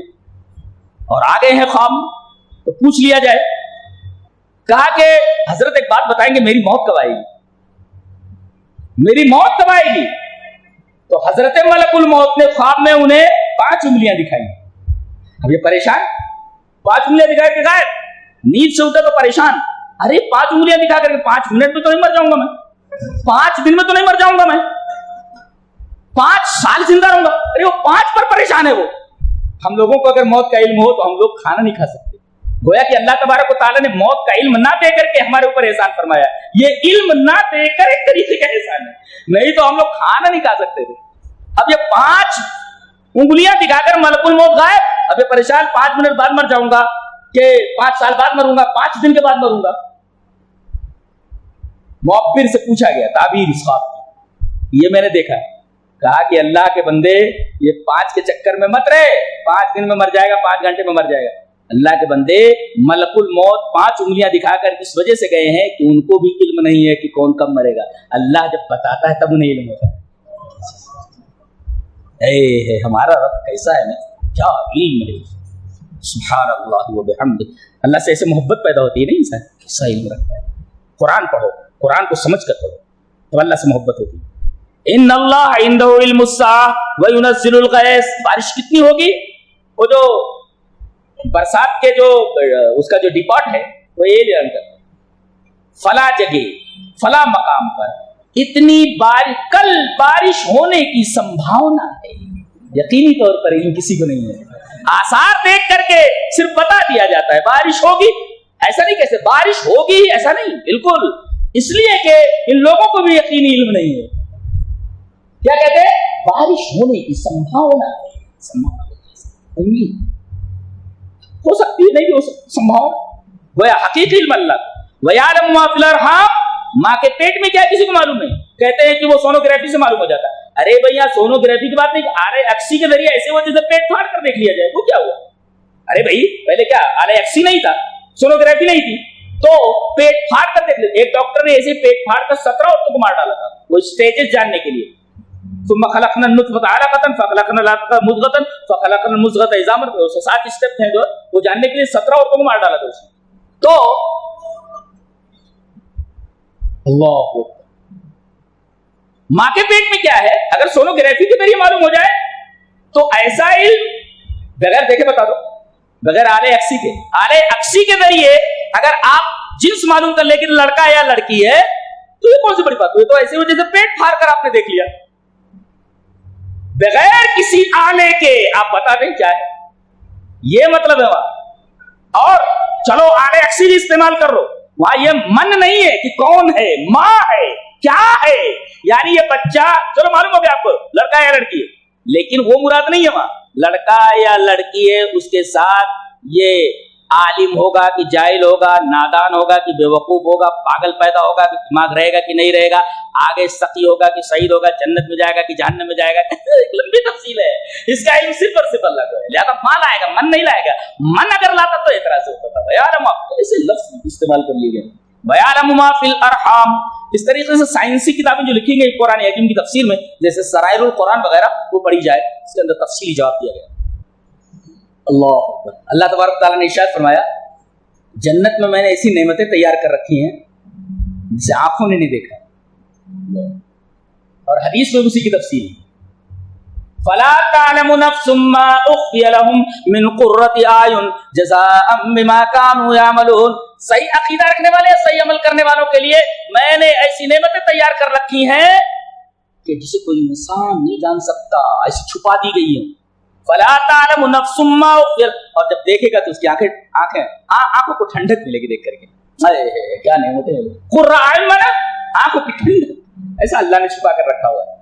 اور آ گئے ہیں خواب میں، تو پوچھ لیا جائے. کہا کہ حضرت ایک بات بتائیں گے، میری موت کب آئے گی، میری موت کب آئے گی. تو حضرت ملک الموت نے خواب میں انہیں 5 انگلیاں دکھائی. اب یہ پریشان، 5 انگلیاں دکھا کے غائب، نیند سے اٹھا تو پریشان. ارے 5 انگلیاں دکھا کر کے 5 منٹ میں تو نہیں مر جاؤں گا میں، 5 دن میں تو نہیں مر جاؤں گا میں، 5 سال زندہ رہوں گا. ارے وہ 5 پر پریشان ہے. وہ ہم لوگوں کو اگر موت کا علم ہو تو ہم لوگ کھانا نہیں کھا سکتے. گویا کہ اللہ تبارک و تعالیٰ نے موت کا علم نہ دے کر کے ہمارے اوپر احسان فرمایا. یہ علم نہ دے کر ایک طریقے کا احسان ہے، نہیں تو ہم لوگ کھانا نہیں کھا سکتے تھے. اب یہ 5 انگلیاں دکھا کر ملک الموت غائب. اب یہ پریشان، 5 منٹ بعد مر جاؤں گا کہ 5 سال بعد مروں گا، 5 دن کے بعد مروں گا. معبر سے پوچھا گیا تعبیر اس خواب کی، یہ میں نے دیکھا. کہا کہ اللہ کے بندے یہ 5 کے چکر میں مت رہے، 5 دن میں مر جائے گا، 5 گھنٹے میں مر جائے گا. اللہ کے بندے ملک الموت 5 انگلیاں دکھا کر اس وجہ سے گئے ہیں کہ ان کو بھی علم نہیں ہے کہ کون کب مرے گا. اللہ جب بتاتا ہے تب انہیں علم ہوتا ہے. اے ہمارا رب کیسا ہے نا، کیا علم ہے. سبحان اللہ و بحمدہ. اللہ سے ایسے محبت پیدا ہوتی ہے نا انسان، کیسا علم رکھتا ہے. قرآن پڑھو، قرآن کو سمجھ کر پڑھو تو اللہ سے محبت ہوتی ہے. ان اللہ عنده علم الساعة وينزل الغیث. بارش کتنی ہوگی، وہ جو برسات کے جو اس کا جو ڈپارٹ ہے وہ یہ بیان کرتا ہے، فلاں جگہ فلاں مقام پر اتنی کل بارش ہونے کی سمبھاونا ہے. یقینی طور پر علم کسی کو نہیں ہے، آثار دیکھ کر کے صرف بتا دیا جاتا ہے بارش ہوگی. ایسا نہیں کیسے بارش ہوگی، ایسا نہیں، بالکل اس لیے کہ ان لوگوں کو بھی یقینی علم نہیں ہے. کیا کہتے ہیں؟ بارش ہونے کی سمبھاونا ہے، امید ہو سکتی ہے، نہیں بھی ہو سکتی، سمبھاونا. گویا حقیقی علم اللہ. وَيَعْلَمُ مَا فِي الْأَرْحَامِ، ماں کے پیٹ میں کیا کسی کو معلوم نہیں. کہتے ہیں کہ وہ سونوگرافی سے معلوم ہو جاتا ہے. ارے بھیا سونوگرافی کی بات نہیں، آرے ایکسی کے ذریعے ایسے وہ جیسے پیٹ پھاڑ کر دیکھ لیا جائے، وہ کیا ہوا. ارے بھائی پہلے کیا آرے ایکسی نہیں تھا، سونوگرافی نہیں تھی، تو پیٹ پھاڑ کر دیکھ لیا. ایک ڈاکٹر نے ایسے پیٹ پھاڑ کر 17 عورتوں کو مار ڈالا تھا، وہ اسٹیجز جاننے کے لیے. ثم خلقنا النطفة علقة فخلقنا العلقة مضغة فخلقنا المضغة عظاما. 7 اسٹیپ ہیں جو وہ جاننے کے لیے 17 عورتوں کو مار ڈالا تھا اس نے. تو اللہ ماں کے پیٹ میں کیا ہے اگر سونوگرافی کے ذریعے معلوم ہو جائے تو ایسا علم بغیر دیکھے بتا دو، بغیر آلے اکسی کے ذریعے اگر آپ جنس معلوم کر لیں کہ لڑکا یا لڑکی ہے تو یہ کون سی بڑی بات ہوئی. تو ایسے وہ جیسے پیٹ پھاڑ کر آپ نے دیکھ لیا بغیر کسی آلے کے. آپ بتا دیں کیا ہے، یہ مطلب ہے وہاں. اور چلو آلے اکسی بھی استعمال کر لو، وہاں یہ من نہیں ہے کہ کون ہے، ماں ہے، کیا ہے. یعنی یہ بچہ چلو معلوم ہو گیا آپ کو لڑکا یا لڑکی ہے، لیکن وہ مراد نہیں ہے. وہاں لڑکا یا لڑکی ہے، اس کے ساتھ یہ عالم ہوگا کہ جاہل ہوگا، نادان ہوگا کہ بیوقوف ہوگا، پاگل پیدا ہوگا کہ دماغ رہے گا کہ نہیں رہے گا، آگے سقی ہوگا کہ سعید ہوگا، جنت میں جائے گا کہ جہنم میں جائے گا. ایک لمبی تفصیل ہے، اس کا علم صرف اور صرف اللہ کو ہے. لہذا ماں لائے گا، من نہیں لائے گا. من اگر لاتا تو اعتراض ہوتا تھا. بیعلم، ایسے لفظ استعمال کر لیے گئے. بیعلم ما فی الارحام. اس طریقے سے سائنسی کتابیں جو لکھی گئی قرآن حکیم کی تفسیر میں، جیسے سرائر القرآن وغیرہ، وہ پڑھی جائے، اس کے اندر تفصیلی جواب دیا گیا. اللہ اکبر. اللہ تبارک تعالیٰ نے ارشاد فرمایا جنت میں میں نے ایسی نعمتیں تیار کر رکھی ہیں جسے آنکھوں نے نہیں دیکھا. اور حدیث میں اسی کی تفصیل ہے. فلا تعلم نفس ما اخفي لهم من قرة اعين جزاء بما كانوا يعملون. صحیح عقیدہ رکھنے والے صحیح عمل کرنے والوں کے لیے میں نے ایسی نعمتیں تیار کر رکھی ہیں کہ جسے کوئی انسان نہیں جان سکتا, ایسی چھپا دی گئی ہیں. فلا تعلم نفس ما اخفي, اور جب دیکھے گا تو اس کی آنکھوں کو ٹھنڈک ملے گی دیکھ کر کے. کیا نعمتیں ہیں. قرۃ اعین مانا آنکھوں کی ٹھنڈک, ایسا اللہ نے چھپا کر رکھا ہوا ہے.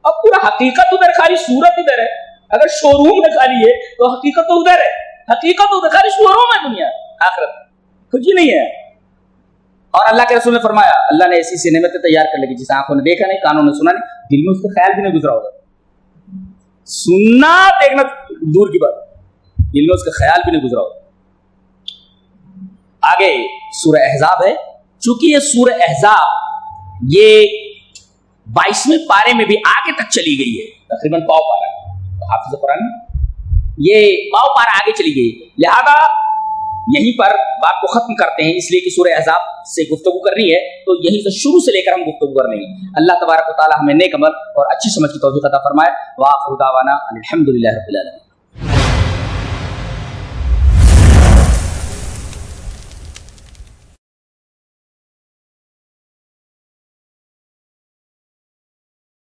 اب پورا حقیقت ادھر, خالی صورت ادھر ہے. اگر شو روم میں خالی ہے تو حقیقت تو ادھر ہے. حقیقت ادھر, خالی شو روم ہے دنیا, آخرت کچھ ہی نہیں ہے. اور اللہ کے رسول نے فرمایا اللہ نے ایسی سی نعمتیں تیار کر لگی جسے آنکھوں نے دیکھا نہیں, کانوں نے سنا نہیں, دل میں اس کا خیال بھی نہیں گزرا ہوگا. سننا دیکھنا دور کی بات, دل میں اس کا خیال بھی نہیں گزرا ہوگا. آگے سورہ احزاب ہے. چونکہ یہ سورہ احزاب یہ 22ویں پارے میں بھی آگے تک چلی گئی ہے, تقریباً پاؤ پارا, حافظ قرآن یہ پاؤ پارا آگے چلی گئی, لہذا یہیں پر بات کو ختم کرتے ہیں. اس لیے کہ سورہ احزاب سے گفتگو کرنی ہے تو یہیں سے شروع سے لے کر ہم گفتگو کر لیں گے. اللہ تبارک و تعالی ہمیں نیک عمل اور اچھی سمجھ کی توفیق عطا فرمائے. وآخر دعوانا الحمدللہ رب العالمین.